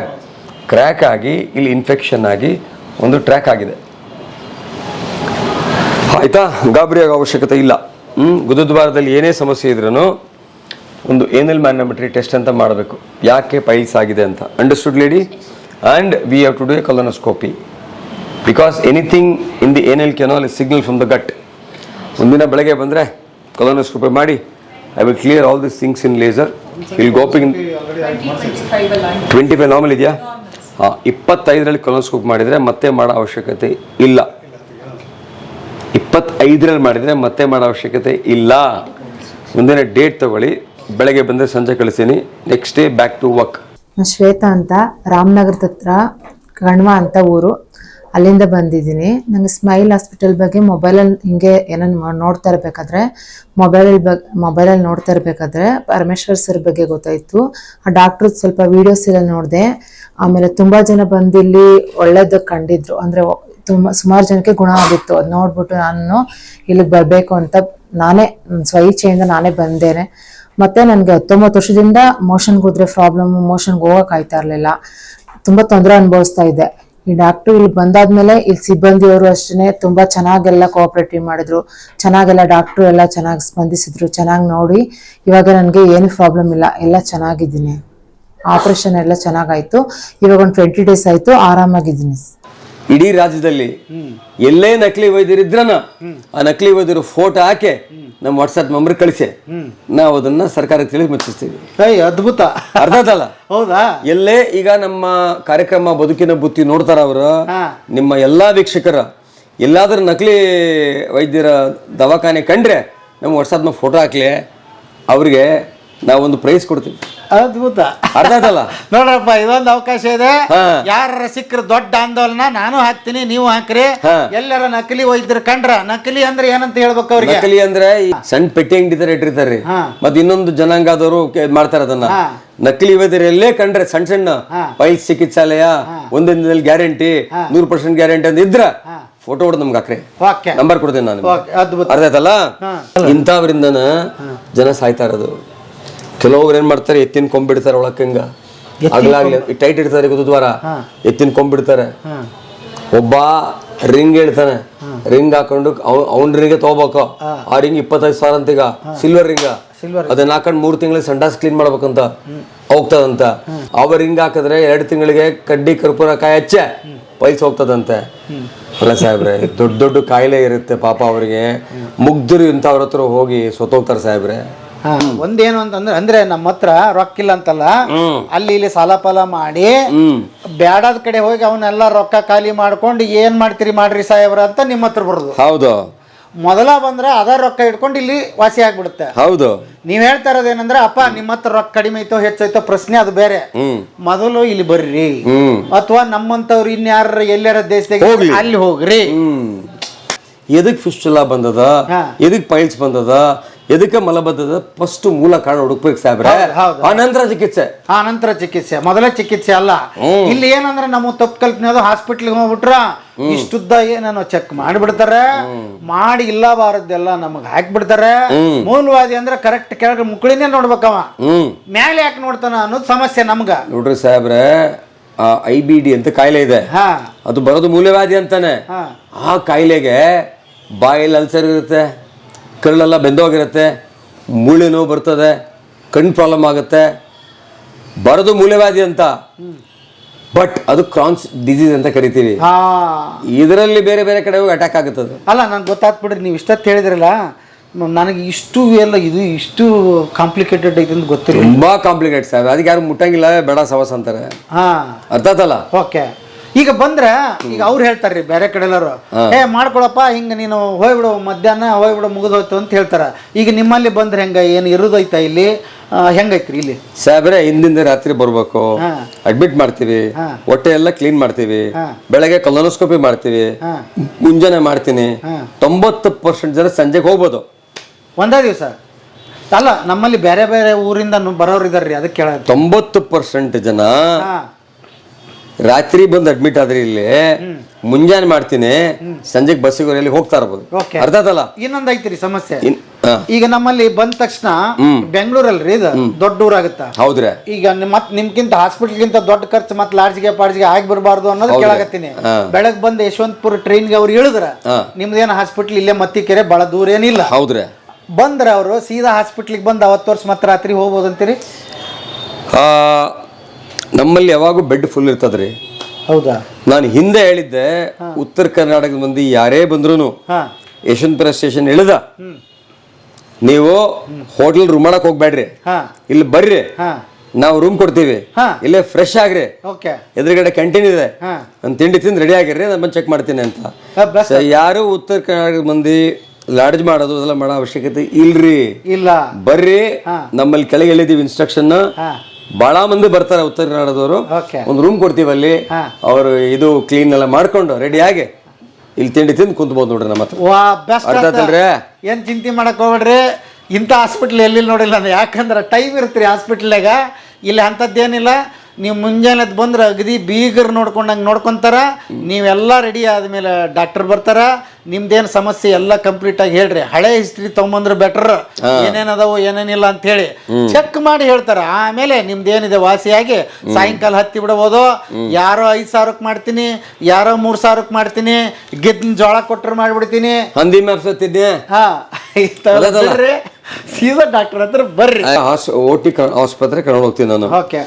ಕ್ರ್ಯಾಕ್ ಆಗಿ ಇಲ್ಲಿ ಇನ್ಫೆಕ್ಷನ್ ಆಗಿ ಒಂದು ಟ್ರ್ಯಾಕ್ ಆಗಿದೆ, ಆಯಿತಾ? ಗಾಬರಿ ಆಗೋ ಅವಶ್ಯಕತೆ ಇಲ್ಲ. ಗುದದ್ವಾರದಲ್ಲಿ ಏನೇ ಸಮಸ್ಯೆ ಇದ್ರೂ ಒಂದು ಏನಲ್ ಮ್ಯಾನೋಮೆಟ್ರಿ ಟೆಸ್ಟ್ ಅಂತ ಮಾಡಬೇಕು, ಯಾಕೆ ಪೈಲ್ಸ್ ಆಗಿದೆ ಅಂತ. Understood lady? And we have to do a colonoscopy because anything in the anal canal is signal from the gut. ಒಂದಿನ ಬೆಳಗ್ಗೆ ಬಂದರೆ ಕೊಲೊನೋಸ್ಕೋಪಿ ಮಾಡಿ, I will clear all this things in laser. Will going 25 normal ಇದೆಯಾ? ಹಾಂ, 25ರಲ್ಲಿ ಕೊಲೊನೋಸ್ಕೋಪ್ ಮಾಡಿದರೆ ಮತ್ತೆ ಮಾಡೋ ಅವಶ್ಯಕತೆ ಇಲ್ಲ. 25ರಲ್ಲಿ ಮಾಡಿದರೆ ಮತ್ತೆ ಮಾಡೋ ಅವಶ್ಯಕತೆ ಇಲ್ಲ. ಮುಂದಿನ ಡೇಟ್ ತಗೊಳ್ಳಿ, ಬೆಳಗ್ಗೆ ಬಂದರೆ ಸಂಜೆ ಕಳಿಸ್ತೀನಿ, next day back to work. Shweta ಅಂತ, ರಾಮನಗರದ ಹತ್ರ ಕಣ್ವ ಅಂತ ಊರು, ಅಲ್ಲಿಂದ ಬಂದಿದ್ದೀನಿ. ನನಗೆ ಸ್ಮೈಲ್ ಹಾಸ್ಪಿಟಲ್ ಬಗ್ಗೆ ಮೊಬೈಲಲ್ಲಿ ಹಿಂಗೆ ಏನನ್ನು ನೋಡ್ತಾ ಇರಬೇಕಾದ್ರೆ ಮೊಬೈಲಲ್ಲಿ ನೋಡ್ತಾ ಇರಬೇಕಾದ್ರೆ ಪರಮೇಶ್ವರ್ ಸರ್ ಬಗ್ಗೆ ಗೊತ್ತಾಯಿತು. ಆ ಡಾಕ್ಟ್ರದ್ದು ಸ್ವಲ್ಪ ವೀಡಿಯೋಸ್ ಎಲ್ಲ ನೋಡಿದೆ. ಆಮೇಲೆ ತುಂಬ ಜನ ಬಂದು ಇಲ್ಲಿ ಒಳ್ಳೇದು ಕಂಡಿದ್ರು, ಅಂದರೆ ಸುಮಾರು ಜನಕ್ಕೆ ಗುಣ ಆಗಿತ್ತು. ಅದು ನೋಡ್ಬಿಟ್ಟು ನಾನು ಇಲ್ಲಿಗೆ ಬರಬೇಕು ಅಂತ ನಾನೇ ಸ್ವಇಚ್ಛೆಯಿಂದ ನಾನೇ ಬಂದೇನೆ. ಮತ್ತು ನನಗೆ 19 ವರ್ಷದಿಂದ ಮೋಷನ್ಗೆ ಹೋದ್ರೆ ಪ್ರಾಬ್ಲಮ್ಮು, ಮೋಷನ್ಗೆ ಹೋಗೋಕೆ ಆಯ್ತಾ ಇರಲಿಲ್ಲ, ತುಂಬ ತೊಂದರೆ ಅನುಭವಿಸ್ತಾ ಇದ್ದೆ. ಈ ಡಾಕ್ಟ್ರು ಇಲ್ಲಿ ಬಂದಾದ್ಮೇಲೆ ಇಲ್ಲಿ ಸಿಬ್ಬಂದಿಯವರು ಅಷ್ಟೇ ತುಂಬ ಚೆನ್ನಾಗೆಲ್ಲ ಕೋಆಪ್ರೇಟಿವ್ ಮಾಡಿದ್ರು, ಚೆನ್ನಾಗೆಲ್ಲ ಡಾಕ್ಟ್ರು ಎಲ್ಲ ಚೆನ್ನಾಗಿ ಸ್ಪಂದಿಸಿದ್ರು, ಚೆನ್ನಾಗಿ ನೋಡಿ ಇವಾಗ ನನಗೆ ಏನು ಪ್ರಾಬ್ಲಮ್ ಇಲ್ಲ, ಎಲ್ಲ ಚೆನ್ನಾಗಿದ್ದೀನಿ. ಆಪರೇಷನ್ ಎಲ್ಲ ಚೆನ್ನಾಗಾಯ್ತು. ಇವಾಗ ಒಂದು 20 days ಆಯಿತು, ಆರಾಮಾಗಿದ್ದೀನಿ. ಇಡೀ ರಾಜ್ಯದಲ್ಲಿ ಎಲ್ಲೇ ನಕಲಿ ವೈದ್ಯರಿದ್ರನ ಆ ನಕಲಿ ವೈದ್ಯರು ಫೋಟೋ ಹಾಕಿ ನಮ್ಮ ವಾಟ್ಸ್ಆಪ್ ನಂಬರ್ ಕಳಿಸಿ, ನಾವು ಅದನ್ನ ಸರ್ಕಾರಕ್ಕೆ ತಿಳಿಸಿ ಮುಚ್ಚಿಸ್ತೀವಿ. ಅದ್ಭುತ, ಅರ್ಥ ಆಯ್ತಲ್ಲ? ಹೌದಾ? ಎಲ್ಲೇ ಈಗ ನಮ್ಮ ಕಾರ್ಯಕ್ರಮ ಬದುಕಿನ ಬುತ್ತಿ ನೋಡ್ತಾರ ಅವರು, ನಿಮ್ಮ ಎಲ್ಲಾ ವೀಕ್ಷಕರ ಎಲ್ಲಾದ್ರೂ ನಕಲಿ ವೈದ್ಯರ ದವಾಖಾನೆ ಕಂಡ್ರೆ ನಮ್ಮ ವಾಟ್ಸ್ಆಪ್ನ ಫೋಟೋ ಹಾಕ್ಲಿ, ಅವ್ರಿಗೆ ನಾವೊಂದು ಪ್ರೈಸ್ ಕೊಡ್ತೀವಿ. ಅದ್ಭುತ, ಅರ್ಥ ಆಯ್ತಲ್ಲ? ನೋಡ್ರಪ್ಪ, ಇದೊಂದು ಅವಕಾಶ ಇದೆ. ಯಾರ ಸಿಕ್ಕರ ದೊಡ್ಡ ಆಂದೋಲನ, ನಾನು ಹಾಕ್ತೀನಿ, ನೀವು ಹಾಕ್ರಿ. ಎಲ್ಲರ ನಕಲಿ ವೈದ್ಯರು ಕಂಡ್ರ, ನಕಲಿ ಅಂದ್ರೆ ಏನಂತ ಹೇಳ್ಬೇಕು ಅವ್ರಿಗೆ? ನಕಲಿ ಅಂದ್ರೆ ಸಣ್ಣ ಪೆಟ್ಟಿ ಅಂಗಡಿ ತರ ಇಟ್ಟಿರ್ತಾರ್ರಿ, ಮತ್ತೆ ಇನ್ನೊಂದು ಜನಾಂಗದವರು ಮಾಡ್ತಾರ ಅದನ್ನ. ನಕಲಿ ವೈದ್ಯರು ಎಲ್ಲೇ ಕಂಡ್ರೆ ಸಣ್ಣ ಸಣ್ಣ ಪೈಲ್ಸ್ ಚಿಕಿತ್ಸಾಲಯ, ಒಂದೇ ದಿನದಲ್ಲಿ ಗ್ಯಾರಂಟಿ, 100% ಗ್ಯಾರಂಟಿ ಅಂತ ಇದ್ರ ಫೋಟೋ ಹೊಡೆದು ನಮ್ಗೆ ಹಾಕ್ರಿ, ನಂಬರ್ ಕೊಡ್ತೀನಿ ನಾನು. ಅರ್ಥ ಆಯ್ತಲ್ಲ? ಇಂಥವ್ರಿಂದನ ಜನ ಸಾಯ್ತಾ ಇರೋದು. ಕೆಲವ್ರು ಏನ್ ಮಾಡ್ತಾರೆ, ಎತ್ತಿನ ಕೊಂಬಿಡ್ತಾರೆ ಒಳಕ್ಕೆ, ಹಿಂಗ ಆಗ್ಲಾಗ್ಲಿ ಟೈಟ್ ಇಡ್ತಾರೆ ಗುರುದ್ವಾರ, ಎತ್ತಿನ ಕೊಂಬಿಡ್ತಾರೆ. ಒಬ್ಬ ರಿಂಗ್ ಹೇಳ್ತಾನೆ, ರಿಂಗ್ ಹಾಕೊಂಡು ಅವ್ನ ರಿಂಗೆ ತಗೋಬೇಕು, ಆ ರಿಂಗ್ 25,000 ಅಂತೀಗ, ಸಿಲ್ವರ್ ರಿಂಗ. ಅದನ್ನ ಹಾಕೊಂಡು 3 ತಿಂಗಳಿಗೆ ಸಂಡಾಸ್ ಕ್ಲೀನ್ ಮಾಡ್ಬೇಕಂತ ಹೋಗ್ತದಂತ. ಅವ ರಿಂಗ್ ಹಾಕಿದ್ರೆ 2 ತಿಂಗಳಿಗೆ ಕಡ್ಡಿ ಕರ್ಪೂರ ಕಾಯಿ ಹಚ್ಚೆ ಪೈಲ್ಸ್ ಹೋಗ್ತದಂತೆ. ಅಲ್ಲ ಸಾಹೇಬ್ರೆ, ದೊಡ್ಡ ದೊಡ್ಡ ಕಾಯಿಲೆ ಇರುತ್ತೆ ಪಾಪ ಅವ್ರಿಗೆ, ಮುಗ್ಧರು ಇಂಥವ್ರ ಹತ್ರ ಹೋಗಿ ಸೊತ್ತೋಗ್ತಾರೆ ಸಾಹೇಬ್ರೆ. ಒಂದೇನು ಅಂತಂದ್ರೆ, ಅಂದ್ರೆ ನಮ್ಮ ಹತ್ರ ರೊಕ್ಕ ಇಲ್ಲ ಅಂತಲ್ಲ, ಅಲ್ಲಿ ಇಲ್ಲಿ ಸಾಲ ಪಾಲ ಮಾಡಿ ಬ್ಯಾಡದ ಕಡೆ ಹೋಗಿ ಅವನ್ನೆಲ್ಲ ರೊಕ್ಕ ಖಾಲಿ ಮಾಡ್ಕೊಂಡು ಏನ್ ಮಾಡ್ತೀರಿ ಮಾಡ್ರಿ ಸಾಹೇಬ್ರ ಅಂತ ನಿಮ್ಮ ಹತ್ರ ಬರೋದು. ಹೌದು, ಮೊದಲ ಬಂದ್ರೆ ಅದ ರೊಕ್ಕ ಇಟ್ಕೊಂಡು ಇಲ್ಲಿ ವಾಸಿ ಆಗ್ಬಿಡುತ್ತೆ. ಹೌದು, ನೀವ್ ಹೇಳ್ತಾ ಇರೋದೇನಂದ್ರೆ, ಅಪ್ಪ ನಿಮ್ಮ ಹತ್ರ ರೊಕ್ಕ ಕಡಿಮೆ ಐತೋ ಹೆಚ್ಚೈತೋ ಪ್ರಶ್ನೆ ಅದು ಬೇರೆ. ಮೊದಲು ಇಲ್ಲಿ ಬರ್ರಿ, ಅಥವಾ ನಮ್ಮಂತವ್ರು ಇನ್ಯಾರ ಎಲ್ಲಾರ ದೇಶದಾಗ ಅಲ್ಲಿ ಹೋಗ್ರಿ. ಎದಕ್ ಫಿಸ್ಟುಲಾ ಬಂದದ, ಎದಕ್ ಪೈಲ್ಸ್ ಬಂದದ, ಎದಕ್ಕೆ ಮಲಬದ್ಧದ, ಫಸ್ಟ್ ಮೂಲ ಕಾರಣ ಹುಡುಕ್ಬೇಕು ಸಾಹೇಬ್ರೆ, ಆನಂತರ ಚಿಕಿತ್ಸೆ. ಆನಂತರ ಚಿಕಿತ್ಸೆ, ಮೊದಲ ಚಿಕಿತ್ಸೆ ಅಲ್ಲ. ಇಲ್ಲಿ ಏನಂದ್ರೆ ನಮ್ಮ ತಪ್ಪು ಕಲ್ಪನೆ ಅದು, ಹಾಸ್ಪಿಟ್ಲಿಗೆ ಹೋಗ್ಬಿಟ್ರ ಇಷ್ಟುದ್ದ ಏನೋ ಚೆಕ್ ಮಾಡಿಬಿಡ್ತಾರೆ, ಮಾಡಿ ಇಲ್ಲಬಾರದ್ದೆಲ್ಲ ನಮಗ್ ಹಾಕ್ಬಿಡ್ತಾರೆ. ಮೂಲವಾದಿ ಅಂದ್ರೆ ಕರೆಕ್ಟ್ ಕೆಳಗೆ ಮುಕ್ಳಿನೇ ನೋಡ್ಬೇಕವ, ಮ್ಯಾಲೆ ಯಾಕೆ ನೋಡ್ತಾನ ಅನ್ನೋದು ಸಮಸ್ಯೆ ನಮ್ಗ. ನೋಡ್ರಿ ಸಾಹೇಬ್ರೆ, IBD ಅಂತ ಕಾಯಿಲೆ ಇದೆ, ಅದು ಬರೋದು ಮೂಲವ್ಯಾಧಿ ಅಂತಾನೆ. ಆ ಕಾಯಿಲೆಗೆ ಬಾಯಲ್ಲಿ ಅಲ್ಸರ್ ಇರುತ್ತೆ, ಕರಳೆಲ್ಲ ಬೆಂದೋಗಿರುತ್ತೆ, ಮೂಳೆ ನೋವು ಬರ್ತದೆ, ಕಣ್ಣು ಪ್ರಾಬ್ಲಮ್ ಆಗುತ್ತೆ, ಬರೋದು ಮೂಲವ್ಯಾಧಿ ಅಂತ, ಬಟ್ ಅದು ಕ್ರಾನ್ಸ್ ಡಿಸೀಸ್ ಅಂತ ಕರಿತೀವಿ. ಹಾ ಇದರಲ್ಲಿ ಬೇರೆ ಬೇರೆ ಕಡೆ ಹೋಗಿ ಅಟ್ಯಾಕ್ ಆಗುತ್ತದೆ. ಅಲ್ಲ ನಂಗೆ ಗೊತ್ತಾತ್ ಬಿಡ್ರಿ, ನೀವು ಇಷ್ಟೊತ್ತು ಹೇಳಿದ್ರಲ್ಲ, ನನಗೆ ಇಷ್ಟು ಎಲ್ಲ ಇದು ಇಷ್ಟು ಕಾಂಪ್ಲಿಕೇಟೆಡ್ ಐತೆ ಅಂತ ಗೊತ್ತಿಲ್ಲ. ತುಂಬಾ ಕಾಂಪ್ಲಿಕೇಟ್ಸ್ ಆಗ, ಅದಕ್ಕೆ ಯಾರು ಮುಟ್ಟಂಗಿಲ್ಲ, ಬೇಡ ಸವಸ್ ಅಂತಾರೆ. ಹಾ ಅರ್ಥ ಆತಲ್ಲ? ಓಕೆ. ಈಗ ಬಂದ್ರೆ ಈಗ ಅವ್ರು ಹೇಳ್ತಾರ್ರಿ ಬೇರೆ ಕಡೆ ಎಲ್ಲರೂ, ಮಾಡ್ಕೊಳಪ್ಪ ಹಿಂಗ ನೀನು ಹೋಗ್ಬಿಡು, ಮಧ್ಯಾಹ್ನ ಹೋಗ್ಬಿಡು, ಮುಗಿದೋಯ್ತು ಅಂತ ಹೇಳ್ತಾರ. ಈಗ ನಿಮ್ಮಲ್ಲಿ ಬಂದ್ರೆ ಹೆಂಗ, ಏನು ಇರೋದೈತಾ ಇಲ್ಲಿ, ಹೆಂಗೈತ್ರಿ ಇಲ್ಲಿ? ಸಾಹೇಬ್ರೆ, ಹಿಂದಿಂದ ರಾತ್ರಿ ಬರ್ಬೇಕು, ಅಡ್ಮಿಟ್ ಮಾಡ್ತೀವಿ, ಹೊಟ್ಟೆ ಎಲ್ಲ ಕ್ಲೀನ್ ಮಾಡ್ತೀವಿ, ಬೆಳಗ್ಗೆ ಕೊಲೊನೋಸ್ಕೋಪಿ ಮಾಡ್ತೀವಿ, ಮುಂಜಾನೆ ಮಾಡ್ತೀನಿ. 90% ಜನ ಸಂಜೆಗೆ ಹೋಗ್ಬೋದು. ಒಂದೇ ದಿವಸ ಅಲ್ಲ, ನಮ್ಮಲ್ಲಿ ಬೇರೆ ಬೇರೆ ಊರಿಂದ ಬರೋರು ಇದಾರ್ರಿ, ಅದಕ್ಕೆ ಕೇಳ. 90% ಜನ ರಾತ್ರಿ ಬಂದು ಅಡ್ಮಿಟ್ ಆದ್ರೆ ಇಲ್ಲಿ ಮುಂಜಾನೆ ಮಾಡ್ತೀನಿ, ಸಂಜೆಗೆ ಬಸ್ಸಿಗೆ ಹೋಗ್ತಾ ಇರ್ಬೋದು. ಅರ್ಥ ಆತಲ್ಲ? ಇನ್ನೊಂದ್ ಐತ್ರಿ ಸಮಸ್ಯೆ. ಈಗ ನಮ್ಮಲ್ಲಿ ಬಂದ ತಕ್ಷಣ ಬೆಂಗಳೂರಲ್ರಿ ಇದು ದೊಡ್ಡ ಊರಾಗುತ್ತ. ಹೌದ್ರಿ. ಈಗ ನಿಮ್ಗಿಂತ ಹಾಸ್ಪಿಟಲ್ಗಿಂತ ದೊಡ್ಡ ಖರ್ಚು ಮತ್ತೆ ಲಾಡ್ಜ್ಗೆ ಪಾಡ್ಜ್ಗೆ ಆಗಿ ಬರಬಾರ್ದು ಅನ್ನೋದು ಕೇಳಾಕತ್ತೀನಿ. ಬೆಳಗ್ ಬಂದ್ ಯಶವಂತಪುರ ಟ್ರೈನ್ಗೆ ಅವ್ರು ಇಳಿದ್ರ ನಿಮ್ದೇನ ಹಾಸ್ಪಿಟ್ಲ್ ಇಲ್ಲೇ ಮತ್ತಿಕೆರೆ ಬಹಳ ದೂರ ಏನಿಲ್ಲ. ಹೌದ್ರಿ. ಬಂದ್ರ ಅವರು ಸೀದಾ ಹಾಸ್ಪಿಟ್ಲಿಗೆ ಬಂದ್ 40 ವರ್ಷ ಮತ್ತೆ ರಾತ್ರಿ ಹೋಗ್ಬೋದು ಅಂತೀರಿ? ನಮ್ಮಲ್ಲಿ ಯಾವಾಗೂ ಬೆಡ್ ಫುಲ್ ಇರ್ತದ್ರಿ. ಹೌದಾ? ನಾನು ಹಿಂದೆ ಹೇಳಿದ್ದೆ, ಉತ್ತರ ಕರ್ನಾಟಕದ ಮಂದಿ ಯಾರೇ ಬಂದ್ರು ಯಶವಂತಪುರ ಸ್ಟೇಷನ್ ಇಳಿದ ನೀವು ಹೋಟೆಲ್ ರೂಮ್ ಮಾಡಕ್ ಹೋಗ್ಬೇಡ್ರಿ, ಇಲ್ಲಿ ಬರ್ರಿ, ನಾವು ರೂಮ್ ಕೊಡ್ತೀವಿ, ಇಲ್ಲೇ ಫ್ರೆಶ್ ಆಗ್ರಿ, ಎದುರುಗಡೆ ಕ್ಯಾಂಟೀನ್ ಇದೆ, ನಾನು ತಿಂಡಿ ತಿಂದು ರೆಡಿ ಆಗಿರ್ರಿ, ನಾನು ಬಂದು ಚೆಕ್ ಮಾಡ್ತೀನಿ ಅಂತ. ಯಾರು ಉತ್ತರ ಕರ್ನಾಟಕದ ಮಂದಿ ಲಾಡ್ಜ್ ಮಾಡೋದು ಅದೆಲ್ಲ ಮಾಡೋ ಅವಶ್ಯಕತೆ ಇಲ್ರಿ. ಇಲ್ಲ, ಬರ್ರಿ, ನಮ್ಮಲ್ಲಿ ಕೆಳಗೆ ಹೇಳಿದೀವಿ ಇನ್ಸ್ಟ್ರಕ್ಷನ್. ಬಹಳ ಮಂದಿ ಬರ್ತಾರೆ ಉತ್ತರ ಕನ್ನಡದವರು, ಒಂದು ರೂಮ್ ಕೊಡ್ತೀವಿ ಅಲ್ಲಿ, ಅವರು ಇದು ಕ್ಲೀನ್ ಎಲ್ಲ ಮಾಡ್ಕೊಂಡು ರೆಡಿ ಆಗಿ ಇಲ್ಲಿ ತಿಂಡಿ ತಿಂದು ಕುಂತ್ಬೋದು ನೋಡ್ರಿ ನಮ್ಮ ಹತ್ರ. ಏನ್ ಚಿಂತೆ ಮಾಡಕ್ ಹೋಗ್ಬೇಡ್ರಿ, ಇಂಥ ಹಾಸ್ಪಿಟ್ಲ್ ಎಲ್ಲಿ ನೋಡಿಲ್ಲ ನಾನು. ಯಾಕಂದ್ರೆ ಟೈಮ್ ಇರ್ತೀರಿ ಹಾಸ್ಪಿಟ್ಲಾಗ, ಇಲ್ಲಿ ಅಂಥದ್ದೇನಿಲ್ಲ. ನೀವು ಮುಂಜಾನೆ ಬಂದ್ರೆ ಅಗದಿ ಬೀಗರ್ ನೋಡ್ಕೊಂಡಂಗೆ ನೋಡ್ಕೊಂತಾರ. ನೀವೆಲ್ಲ ರೆಡಿ ಆದ್ಮೇಲೆ ಡಾಕ್ಟರ್ ಬರ್ತಾರ, ನಿಮ್ದೇನು ಸಮಸ್ಯೆ ಎಲ್ಲ ಕಂಪ್ಲೀಟ್ ಆಗಿ ಹೇಳ್ರಿ. ಹಳೆ ಹಿಸ್ಟ್ರಿ ತಗೊಂಬಂದ್ರೆ ಬೆಟರ್, ಏನೇನದಾವು ಏನೇನಿಲ್ಲ ಅಂತ ಹೇಳಿ ಚೆಕ್ ಮಾಡಿ ಹೇಳ್ತಾರ. ಆಮೇಲೆ ನಿಮ್ದೇನಿದೆ ವಾಸಿಯಾಗಿ ಸಾಯಂಕಾಲ ಹತ್ತಿ ಬಿಡಬಹುದು. ಯಾರೋ 5,000ಕ್ಕೆ ಮಾಡ್ತೀನಿ, ಯಾರೋ 3,000ಕ್ಕೆ ಮಾಡ್ತೀನಿ, ಗೆದ್ದಿನ ಜೋಳ ಕೊಟ್ಟರು ಮಾಡ್ಬಿಡ್ತೀನಿ, ಹಂದಿ ಮ್ಯಾಪ್ಸತ್ತಿದ್ದೆ. ಸೀದಾ ಡಾಕ್ಟರ್ ಹತ್ರ ಬರ್ರಿ. ಓಟಿ ಆಸ್ಪತ್ರೆ ಕರ್ಕೊಂಡು ಹೋಗ್ತೀನಿ ನಾನು. ಓಕೆ.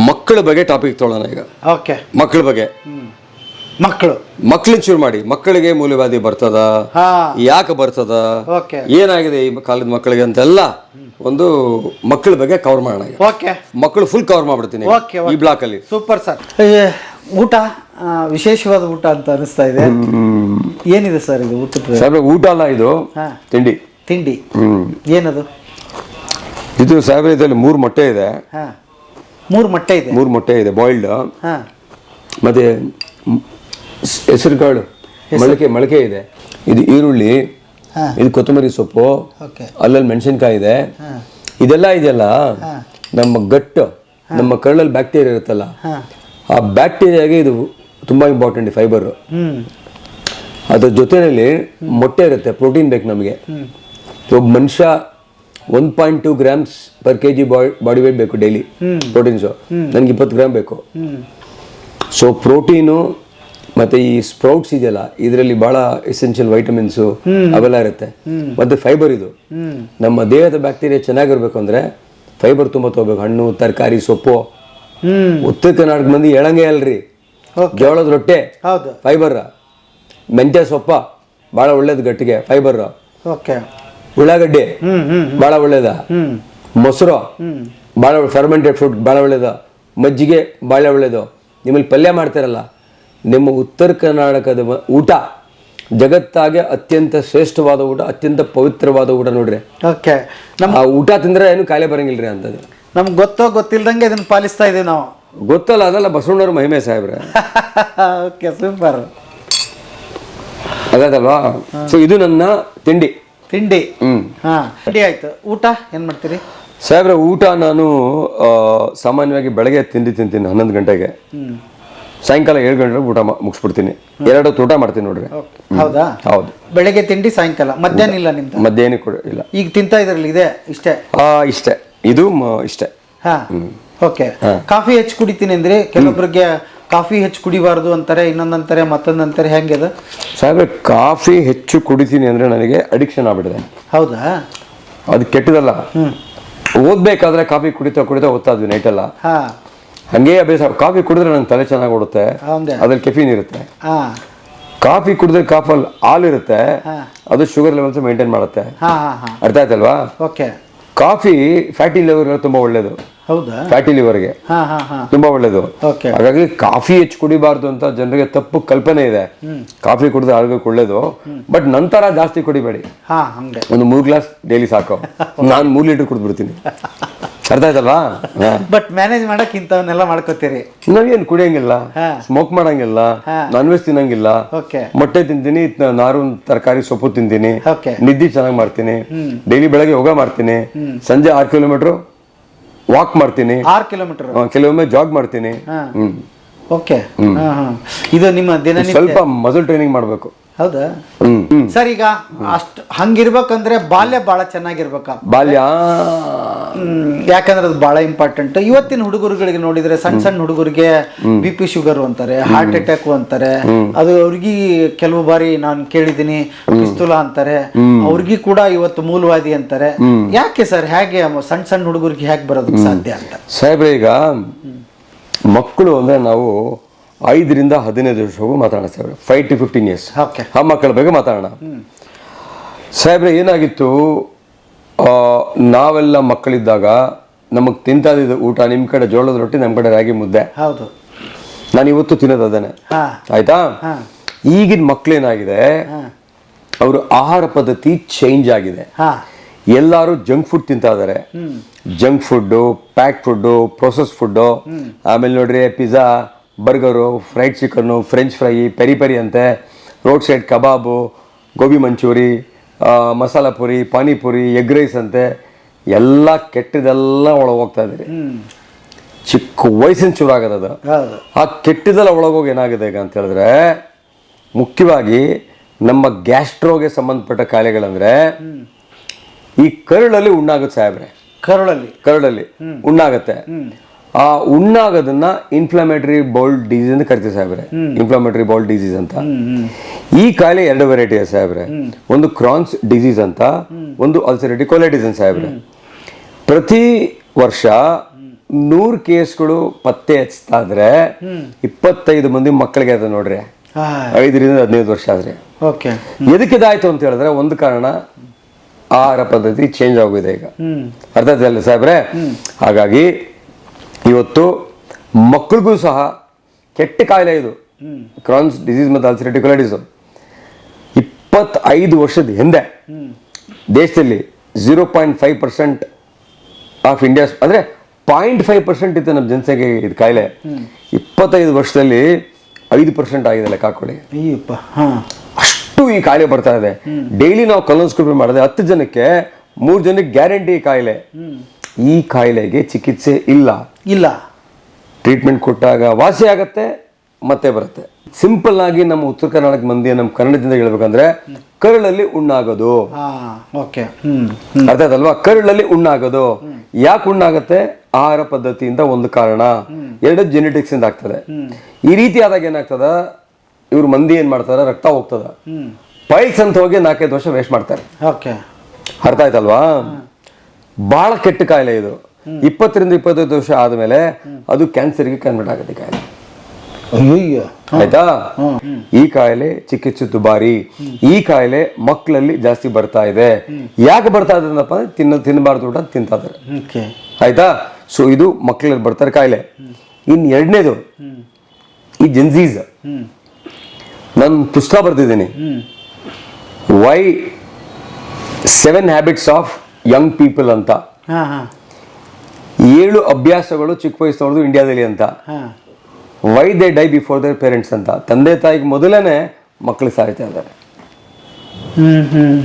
ಮಕ್ಕಳ ಬಗ್ಗೆ ಟಾಪಿಕ್ ತೊಗೊಳ್ಳೋಣ ಈಗ. ಓಕೆ. ಮಕ್ಕಳ ಬಗ್ಗೆ. ಮಕ್ಕಳನ್ನ ಶುರು ಮಾಡಿ. ಮಕ್ಕಳಿಗೆ ಮೂಲವ್ಯಾಧಿ ಬರ್ತದ, ಯಾಕೆ ಬರ್ತದ, ಏನಾಗಿದೆ ಈ ಕಾಲದ ಮಕ್ಕಳಿಗೆ ಅಂತೆಲ್ಲ ಒಂದು ಮಕ್ಕಳ ಬಗ್ಗೆ ಕವರ್ ಮಾಡೋಣ. ಮಕ್ಕಳು ಫುಲ್ ಕವರ್ ಮಾಡ್ಬಿಡ್ತೀನಿ ಈ ಬ್ಲಾಕ್ ಅಲ್ಲಿ. Super sir. ಊಟ ವಿಶೇಷವಾದ ಊಟ ಅಂತ ಅನಿಸ್ತಾ ಇದೆ. ಏನಿದೆ ಸರ್ ಇದು ಊಟ? ಊಟ ಅಲ್ಲ, ಇದು ತಿಂಡಿ. ತಿಂಡಿ ಏನದು? ಇದು ಸಾಹೇಬ್ರೆ, ಇದರಲ್ಲಿ 3 ಮೊಟ್ಟೆ ಇದೆ. 3 ಮೊಟ್ಟೆ ಇದೆ. 3 ಮೊಟ್ಟೆ ಇದೆ ಬಾಯ್ಲ್ಡ್. ಮತ್ತೆ ಹೆಸರು ಕಾಳು ಮೊಳಕೆ ಇದೆ. ಇದು ಈರುಳ್ಳಿ, ಇದು ಕೊತ್ತಂಬರಿ ಸೊಪ್ಪು, ಅಲ್ಲಲ್ಲಿ ಮೆಣಸಿನ್ಕಾಯಿ ಇದೆ. ಇದೆಲ್ಲ ಇದೆಯಲ್ಲ ನಮ್ಮ ಗಟ್ಟು, ನಮ್ಮ ಕರಳಲ್ಲಿ ಬ್ಯಾಕ್ಟೀರಿಯಾ ಇರುತ್ತಲ್ಲ, ಆ ಬ್ಯಾಕ್ಟೀರಿಯಾಗೆ ಇದು ತುಂಬಾ ಇಂಪಾರ್ಟೆಂಟ್ ಫೈಬರ್. ಅದ್ರ ಜೊತೆಯಲ್ಲಿ ಮೊಟ್ಟೆ ಇರುತ್ತೆ, ಪ್ರೋಟೀನ್ ಬೇಕು ನಮಗೆ. ಒಬ್ಬ ಮನುಷ್ಯ 1.2 grams per kg body weight ಬೇಕು ಡೈಲಿ ಪ್ರೋಟೀನ್ಸು. ನನಗೆ 20 ಗ್ರಾಮ್ ಬೇಕು. ಸೊ ಪ್ರೋಟೀನು ಮತ್ತೆ ಈ ಸ್ಪ್ರೌಟ್ಸ್ ಇದೆಯಲ್ಲ, ಇದರಲ್ಲಿ ಬಹಳ ಎಸೆನ್ಷಿಯಲ್ ವೈಟಮಿನ್ಸು ಅವೆಲ್ಲ ಇರುತ್ತೆ. ಮತ್ತೆ ಫೈಬರ್. ಇದು ನಮ್ಮ ದೇಹದ ಬ್ಯಾಕ್ಟೀರಿಯಾ ಚೆನ್ನಾಗಿರ್ಬೇಕು ಅಂದ್ರೆ ಫೈಬರ್ ತುಂಬ ತಗೋಬೇಕು. ಹಣ್ಣು, ತರಕಾರಿ, ಸೊಪ್ಪು. ಉತ್ತರ ಕರ್ನಾಟಕ ಮಂದಿ ಹೇಳಂಗೆ ಅಲ್ರಿ, ಜೋಳದ ರೊಟ್ಟೆ ಫೈಬರ್, ಮೆಂತ್ಯ ಸೊಪ್ಪ ಬಹಳ ಒಳ್ಳೇದು ಗಟ್ಟಿಗೆ ಫೈಬರ್, ಉಳ್ಳಾಗಡ್ಡಿ ಬಹಳ ಒಳ್ಳೇದ, ಮೊಸರು ಬಹಳ ಫರ್ಮೆಂಟೆಡ್ ಫುಡ್ ಬಹಳ ಒಳ್ಳೇದು, ಮಜ್ಜಿಗೆ ಬಹಳ ಒಳ್ಳೇದು. ನಿಮ್ಮಲ್ಲಿ ಪಲ್ಯ ಮಾಡ್ತಾರಲ್ಲ, ನಿಮ್ಮ ಉತ್ತರ ಕರ್ನಾಟಕದ ಊಟ ಜಗತ್ತಾಗೆ ಅತ್ಯಂತ ಶ್ರೇಷ್ಠವಾದ ಊಟ, ಅತ್ಯಂತ ಪವಿತ್ರವಾದ ಊಟ ನೋಡ್ರಿ. ಆ ಊಟ ತಿಂದ್ರೆ ಏನು ಕಾಯಿಲೆ ಬರಂಗಿಲ್ರಿ ಅಂತದ್ದು. ನಮ್ಗೆ ಗೊತ್ತಿಲ್ದಂಗೆ ಇದನ್ನ ಪಾಲಿಸ್ತಾ ಇದೀವಿ ನಾವು. ಗೊತ್ತಲ್ಲ, ಅದೆಲ್ಲ ಬಸವಣ್ಣವ್ರ ಮಹಿಮೆ ಸಾಹೇಬ್ರೆ. Okay, super. ಅದಲ್ವಾ? ಸೊ ಇದು ನನ್ನ ತಿಂಡಿ. ತಿಂಡಿ ಆಯ್ತು. ಊಟ ಏನ್ ಮಾಡ್ತೀರಿ ಸಾಹೇಬ್ರೆ? ಊಟ ನಾನು ಸಾಮಾನ್ಯವಾಗಿ ಬೆಳಗ್ಗೆ ತಿಂಡಿ ತಿಂತೀನಿ 11 ಗಂಟೆಗೆ, ಸಾಯಂಕಾಲ 7 ಗಂಟೆಗೆ ಊಟ ಮುಗಿಸ್ಬಿಡ್ತೀನಿ. 2 ಹೊತ್ತು ಊಟ ಮಾಡ್ತೀನಿ ನೋಡ್ರಿ. ಹೌದಾ? ಹೌದು. ಬೆಳಗ್ಗೆ ತಿಂಡಿ, ಸಾಯಂಕಾಲ. ಮಧ್ಯಾಹ್ನ ಇಲ್ಲ ನಿಮ್ದು? ಮಧ್ಯಾಹ್ನ ಕೂಡ ಇಲ್ಲ. ಈಗ ತಿಂತಾ ಇದ್ರಲ್ಲಿ ಇದೆ ಇಷ್ಟೇ? ಇಷ್ಟೇ, ಇದು ಇಷ್ಟೇ. ಓಕೆ. ಕಾಫಿ ಹೆಚ್ಚು ಕುಡಿತೀನಿ ಅಂದ್ರೆ ಕೆಲವೊಬ್ಬರಿಗೆ ಕಾಫಿ ಹೆಚ್ಚು ಕುಡಿಬಾರ್ದು ಅಂತಾರೆ, ಇನ್ನೊಂದಂತಾರೆ, ಮತ್ತೊಂದಂತಾರೆ. ಹೆಂಗಿದೆ ಸಾಹೇಬ್ರೆ? ಕಾಫಿ ಹೆಚ್ಚು ಕುಡಿತೀನಿ ಅಂದ್ರೆ ನನಗೆ ಅಡಿಕ್ಷನ್ ಆಗ್ಬಿಟ್ಟಿದೆ. ಹೌದಾ? ಅದು ಕೆಟ್ಟದಲ್ಲ. ಓದ್ಬೇಕಾದ್ರೆ ಕಾಫಿ ಕುಡಿತಾ ಓದ್ತಾ ಇದ್ವಿ ನೈಟೆಲ್ಲ. ಹಾ ಹಂಗೆ ಅಭ್ಯಾಸ. ಕಾಫಿ ಕುಡಿದ್ರೆ ನಂಗೆ ತಲೆ ಚೆನ್ನಾಗಿ ಓಡುತ್ತೆ, ಹೌದೇ. ಅದ್ರಲ್ಲಿ ಕೆಫೀನ್ ಇರುತ್ತೆ. ಹಾ ಕಾಫಿ ಕುಡಿದ್ರೆ ಕಾಫಲ್ಲಿ ಹಾಲು ಇರುತ್ತೆ, ಹಾ. ಅದು ಶುಗರ್ ಲೆವೆಲ್ಸ್ ಮೇಂಟೈನ್ ಮಾಡುತ್ತೆ. ಹಾ ಹಾ ಹಾ ಅರ್ಥ ಆಯ್ತಲ್ವಾ? ಓಕೆ. ಕಾಫಿ ಫ್ಯಾಟಿ ಲಿವರ್ ತುಂಬಾ ಒಳ್ಳೇದು. ಹೌದಾ? ಫ್ಯಾಟಿ ಲಿವರ್ಗೆ ಹಾ ಹಾ ಹಾ ತುಂಬಾ ಒಳ್ಳೇದು. ಓಕೆ. ಹಾಗಾಗಿ ಕಾಫಿ ಹೆಚ್ಚು ಕುಡಿಬಾರ್ದು ಅಂತ ಜನರಿಗೆ ತಪ್ಪು ಕಲ್ಪನೆ ಇದೆ. ಕಾಫಿ ಕುಡಿದ್ರೆ ಆರೋಗ್ಯಕ್ಕೆ ಒಳ್ಳೇದು, ಬಟ್ ನಂತರ ಜಾಸ್ತಿ ಕುಡಿಬೇಡಿ. ಹಾ ಹಂಗೆ. ಒಂದು 3 ಗ್ಲಾಸ್ ಡೈಲಿ ಸಾಕು. ನಾನು 3 ಲೀಟರ್ ಕುಡಿದ್ಬಿಡ್ತೀನಿ. ಅರ್ಥ ಆಯ್ತಲ್ವಾ? ಬಟ್ ಮ್ಯಾನೇಜ್ ಮಾಡಕ್ ಇಂಥವನ್ನೆಲ್ಲ ಮಾಡ್ಕೋತೀರಿ. ನಾವೇನು ಕುಡಿಯಂಗಿಲ್ಲ, ಹಾ. ಸ್ಮೋಕ್ ಮಾಡಂಗಿಲ್ಲ, ಹಾ. ನಾನ್ ವೆಜ್ ತಿನ್ನಂಗಿಲ್ಲ, ಓಕೆ. ಮೊಟ್ಟೆ ತಿಂತೀನಿ, ನಾರು ತರಕಾರಿ ಸೊಪ್ಪು ತಿಂತೀನಿ, ಓಕೆ. ನಿದ್ದೆ ಚೆನ್ನಾಗಿ ಮಾಡ್ತೀನಿ, ಡೈಲಿ ಬೆಳಗ್ಗೆ ಯೋಗ ಮಾಡ್ತೀನಿ, ಸಂಜೆ 6 ಕಿಲೋಮೀಟರ್ ವಾಕ್ ಮಾಡ್ತೀನಿ, 6 ಕಿಲೋಮೀಟರ್, ಕೆಲವೊಮ್ಮೆ ಜಾಗ್ ಮಾಡ್ತೀನಿ. ಓಕೆ. ಹಾ ಹಾ ಇದು ನಿಮ್ಮ ದಿನನಿತ್ಯ. ಸ್ವಲ್ಪ ಮಸಲ್ ಟ್ರೈನಿಂಗ್ ಮಾಡ್ಬೇಕು. ಹೌದಾ? ಸರ್, ಈಗ ಅಷ್ಟು ಹಂಗಿರ್ಬೇಕಂದ್ರೆ ಬಾಲ್ಯ ಬಹಳ ಚೆನ್ನಾಗಿರ್ಬೇಕ. ಬಾಲ್ಯ ಯಾಕಂದ್ರೆ ಅದು ಬಹಳ ಇಂಪಾರ್ಟೆಂಟ್. ಇವತ್ತಿನ ಹುಡುಗರುಗಳಿಗೆ ನೋಡಿದ್ರೆ ಸಣ್ಣ ಸಣ್ಣ ಹುಡುಗರಿಗೆ BP ಶುಗರ್ ಅಂತಾರೆ, ಹಾರ್ಟ್ ಅಟ್ಯಾಕ್ ಅಂತಾರೆ. ಅದು ಅವ್ರಿಗೆ ಕೆಲವು ಬಾರಿ ನಾನು ಕೇಳಿದ್ದೀನಿ ಪಿಸ್ತೂಲ ಅಂತಾರೆ. ಅವ್ರಿಗೆ ಕೂಡ ಇವತ್ತು ಮೂಲವಾದಿ ಅಂತಾರೆ. ಯಾಕೆ ಸರ್? ಹೇಗೆ ಸಣ್ಣ ಸಣ್ಣ ಹುಡುಗರಿಗೆ ಹೇಗೆ ಬರೋದಕ್ಕೆ ಸಾಧ್ಯ ಅಂತ? ಸಾಹೇಬ್ರೆ, ಈಗ ಮಕ್ಕಳು ಅಂದ್ರೆ ನಾವು 5 ರಿಂದ 15 ವರ್ಷವರೆಗೂ ಮಾತಾಡೋಣ ಸಾಹೇಬ್ರೆ. 5 to 15 years ಓಕೆ. ಆ ಮಕ್ಕಳ ಬಗ್ಗೆ ಮಾತಾಡೋಣ ಸಾಹೇಬ್ರೆ. ಏನಾಗಿತ್ತು, ನಾವೆಲ್ಲ ಮಕ್ಕಳಿದ್ದಾಗ ನಮಗೆ ತಿಂತಾದಿದ್ದು ಊಟ ನಿಮ್ಮ ಕಡೆ ಜೋಳದ ರೊಟ್ಟಿ, ನಮ್ಮ ಕಡೆ ರಾಗಿ ಮುದ್ದೆ. ಹೌದು. ನಾನು ಇವತ್ತು ತಿನ್ನೋದು ಅದನ್ನೇ. ಆಯ್ತಾ? ಈಗಿನ ಮಕ್ಕಳೇನಾಗಿದೆ, ಅವರು ಆಹಾರ ಪದ್ಧತಿ ಚೇಂಜ್ ಆಗಿದೆ. ಎಲ್ಲರೂ ಜಂಕ್ ಫುಡ್ ತಿಂತಾ ಇದಾರೆ. Junk food, pack food, process food, ಆಮೇಲೆ ನೋಡ್ರಿ pizza, burger, fried chicken, french fry, peri peri ಅಂತೆ, road side kebab, gobi Manchurian, masala puri, panipuri, egg rice ಅಂತೆ, ಎಲ್ಲ ಕೆಟ್ಟದೆಲ್ಲ ಒಳಗೆ ಹೋಗ್ತಾ ಇದ್ದೀರಿ. ಚಿಕ್ಕ ವಯಸ್ಸಿನ ಚೂರು ಆಗದ. ಆ ಕೆಟ್ಟದೆಲ್ಲ ಒಳಗೋಗಿ ಏನಾಗಿದೆ ಈಗ ಅಂತ ಹೇಳಿದ್ರೆ, ಮುಖ್ಯವಾಗಿ ನಮ್ಮ ಗ್ಯಾಸ್ಟ್ರೋಗೆ ಸಂಬಂಧಪಟ್ಟ ಕಾಯಿಲೆಗಳಂದ್ರೆ ಈ ಕರುಳಲ್ಲಿ ಉಣ್ಣಾಗುತ್ತೆ ಸಾಹೇಬ್ರೆ. ಕರುಳಲ್ಲಿ ಉಣ್ಣಾಗತ್ತೆ. ಆ ಉಣ್ಣಾಗೋದನ್ನ ಇನ್ಫ್ಲಮೇಟರಿ ಬೌಲ್ ಡಿಸೀಸ್ ಅಂತ ಕರಿತೀವಿ ಸಾಹೇಬ್ರೆ. ಇನ್ಫ್ಲಮೇಟರಿ ಬೌಲ್ ಡಿಸೀಸ್ ಅಂತ. ಈ ಕಾಯಿಲೆ 2 ವೆರೈಟಿ ಇದೆ ಸಾಹೇಬ್ರೆ. ಒಂದು ಕ್ರಾನ್ಸ್ ಡಿಸೀಸ್ ಅಂತ, ಒಂದು ಅಲ್ಸರೇಟಿವ್ ಕೊಲೈಟಿಸ್ ಅಂತ ಸಾಹೇಬ್ರೆ. ಪ್ರತಿ ವರ್ಷ 100 ಕೇಸ್ಗಳು ಪತ್ತೆ ಹಚ್ತಾ ಇದ್ರೆ 25 ಮಂದಿ ಮಕ್ಕಳಿಗೆ ಅದ ನೋಡ್ರಿ, 5 ರಿಂದ 15 ವರ್ಷ ಆದ್ರೆ. ಎದಕ್ಕಿದಾಯ್ತು ಅಂತ ಹೇಳಿದ್ರೆ, ಒಂದು ಕಾರಣ ಆಹಾರ ಪದ್ಧತಿ ಚೇಂಜ್ ಆಗಿದೆ ಈಗ. ಅರ್ಥ ಆಯ್ತಲ್ಲ ಸಾಹೇಬ್ರೆ? ಹಾಗಾಗಿ ಇವತ್ತು ಮಕ್ಕಳಿಗೂ ಸಹ ಕೆಟ್ಟ ಕಾಯಿಲೆ ಇದು, ಕ್ರಾನ್ಸ್ ಡಿಸೀಸ್ ಮತ್ತು ಅಲ್ಸರೇಟಿವ್ ಕೊಲೈಟಿಸ್. 25 ವರ್ಷದ ಹಿಂದೆ ದೇಶದಲ್ಲಿ 0.5% ಆಫ್ ಇಂಡಿಯಾ, ಅಂದ್ರೆ 0.5% ಇತ್ತು ನಮ್ಮ ಜನಸಂಖ್ಯೆ ಇದು ಕಾಯಿಲೆ. 25 ವರ್ಷದಲ್ಲಿ 5% ಆಗಿದೆ ಲೆಕ್ಕ ಹಾಕೊಳ್ಳಿ. ಅಷ್ಟು ಈ ಕಾಯಿಲೆ ಬರ್ತಾ ಇದೆ. ಡೈಲಿ ನಾವು ಕಲೋನ್ಸ್ಕೋಪಿ ಮಾಡಿದ್ರೆ 10 ಜನಕ್ಕೆ 3 ಜನಕ್ಕೆ ಗ್ಯಾರಂಟಿ ಕಾಯಿಲೆ. ಈ ಕಾಯಿಲೆಗೆ ಚಿಕಿತ್ಸೆ ಇಲ್ಲ. ಟ್ರೀಟ್ಮೆಂಟ್ ಕೊಟ್ಟಾಗ ವಾಸಿ ಆಗತ್ತೆ, ಮತ್ತೆ ಬರುತ್ತೆ. ಸಿಂಪಲ್ ಆಗಿ ನಮ್ಮ ಉತ್ತರ ಕರ್ನಾಟಕ ಮಂದಿ, ನಮ್ಮ ಕನ್ನಡದಿಂದ ಹೇಳ್ಬೇಕಂದ್ರೆ ಕರುಳಲ್ಲಿ ಉಣ್ಣಾಗೋದು. ಅರ್ಥ ಆಯ್ತಲ್ವಾ? ಕರುಳಲ್ಲಿ ಉಣ್ಣಾಗೋದು ಯಾಕೆ ಉಣ್ಣಾಗತ್ತೆ? ಆಹಾರ ಪದ್ಧತಿಯಿಂದ ಒಂದು ಕಾರಣ, 2 ಜೆನೆಟಿಕ್ಸ್ ಇಂದ ಆಗ್ತದೆ. ಈ ರೀತಿ ಆದಾಗ ಏನಾಗ್ತದ, ಇವ್ರ ಮಂದಿ ಏನ್ ಮಾಡ್ತಾರ, ರಕ್ತ ಹೋಗ್ತದ, ಪೈಲ್ಸ್ ಅಂತ ಹೋಗಿ 4-5 ವರ್ಷ ವೇಸ್ಟ್ ಮಾಡ್ತಾರೆ. ಅರ್ಥ ಆಯ್ತಲ್ವಾ? ಬಹಳ ಕೆಟ್ಟ ಕಾಯಿಲೆ ಇದು. 20 ರಿಂದ 25 ವರ್ಷ ಆದ್ಮೇಲೆ ಅದು ಕ್ಯಾನ್ಸರ್ಗೆ ಕನ್ವರ್ಟ್ ಆಗುತ್ತೆ ಕಾಯಿಲೆ. ಆಯ್ತಾ? ಈ ಕಾಯಿಲೆ ಚಿಕಿತ್ಸೆ ದುಬಾರಿ. ಈ ಕಾಯಿಲೆ ಮಕ್ಕಳಲ್ಲಿ ಜಾಸ್ತಿ ಬರ್ತಾ ಇದೆ. ಯಾಕೆ ಬರ್ತಾ ಇದ್ರಪ್ಪ ಅಂದ್ರೆ ತಿನ್ನಬಾರ್ದು ಊಟ ತಿಂತಾ ಇದಾರೆ. ಆಯ್ತಾ? ಸೊ ಇದು ಮಕ್ಕಳಲ್ಲಿ ಬರ್ತಾರೆ ಕಾಯಿಲೆ. ಇನ್ 2ನೇದು ಈ ಜೆನ್ಸೀಸ್. ನಾನು ಪುಸ್ತಕ ಬರ್ತಿದ್ದೀನಿ, why 7 habits of young people ಅಂತ. 7 ಅಭ್ಯಾಸಗಳು ಚಿಕ್ಕ ವಯಸ್ಸವ್ರದ್ದು ಇಂಡಿಯಾದಲ್ಲಿ ಅಂತ. Why they die before their parents ಅಂತ. ತಂದೆ ತಾಯಿಗೆ ಮೊದಲೇನೆ ಮಕ್ಕಳು ಸಾಯ್ತಾ ಇದ್ದಾರೆ.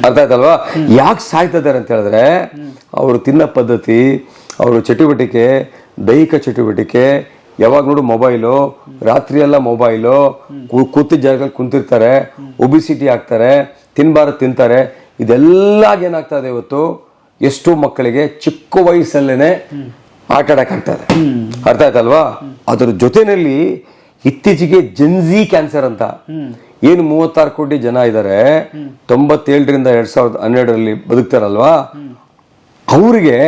ಅರ್ಥ ಆಯ್ತಲ್ವಾ? ಯಾಕೆ ಸಾಯ್ತಾ ಇದ್ದಾರೆ ಅಂತ ಹೇಳಿದ್ರೆ, ಅವರು ತಿನ್ನೋ ಪದ್ಧತಿ, ಅವರು ಚಟುವಟಿಕೆ, ದೈಹಿಕ ಚಟುವಟಿಕೆ, ಯಾವಾಗ ನೋಡು ಮೊಬೈಲು, ರಾತ್ರಿ ಎಲ್ಲ ಮೊಬೈಲು, ಕೂತಿದ್ದ ಜಾಗದಲ್ಲಿ ಕುಂತಿರ್ತಾರೆ, ಒಬಿಸಿಟಿ ಆಗ್ತಾರೆ, ತಿನ್ಬಾರದು ತಿಂತಾರೆ. ಇದೆಲ್ಲ ಏನಾಗ್ತಾ ಇದೆ ಇವತ್ತು, ಎಷ್ಟೋ ಮಕ್ಕಳಿಗೆ ಚಿಕ್ಕ ವಯಸ್ಸಲ್ಲೇನೆ ಹಾರ್ಟ್ ಅಟ್ಯಾಕ್ ಆಗ್ತದೆ. ಅರ್ಥ ಆಯ್ತಲ್ವಾ? ಅದರ ಜೊತೆನಲ್ಲಿ ಇತ್ತೀಚೆಗೆ ಜೆನ್ಜಿ ಕ್ಯಾನ್ಸರ್ ಅಂತ, ಏನು 36 ಕೋಟಿ ಜನ ಇದ್ದಾರೆ, 97 ರಿಂದ 2012 ಬದುಕ್ತಾರಲ್ವಾ, ಅವರಿಗೆ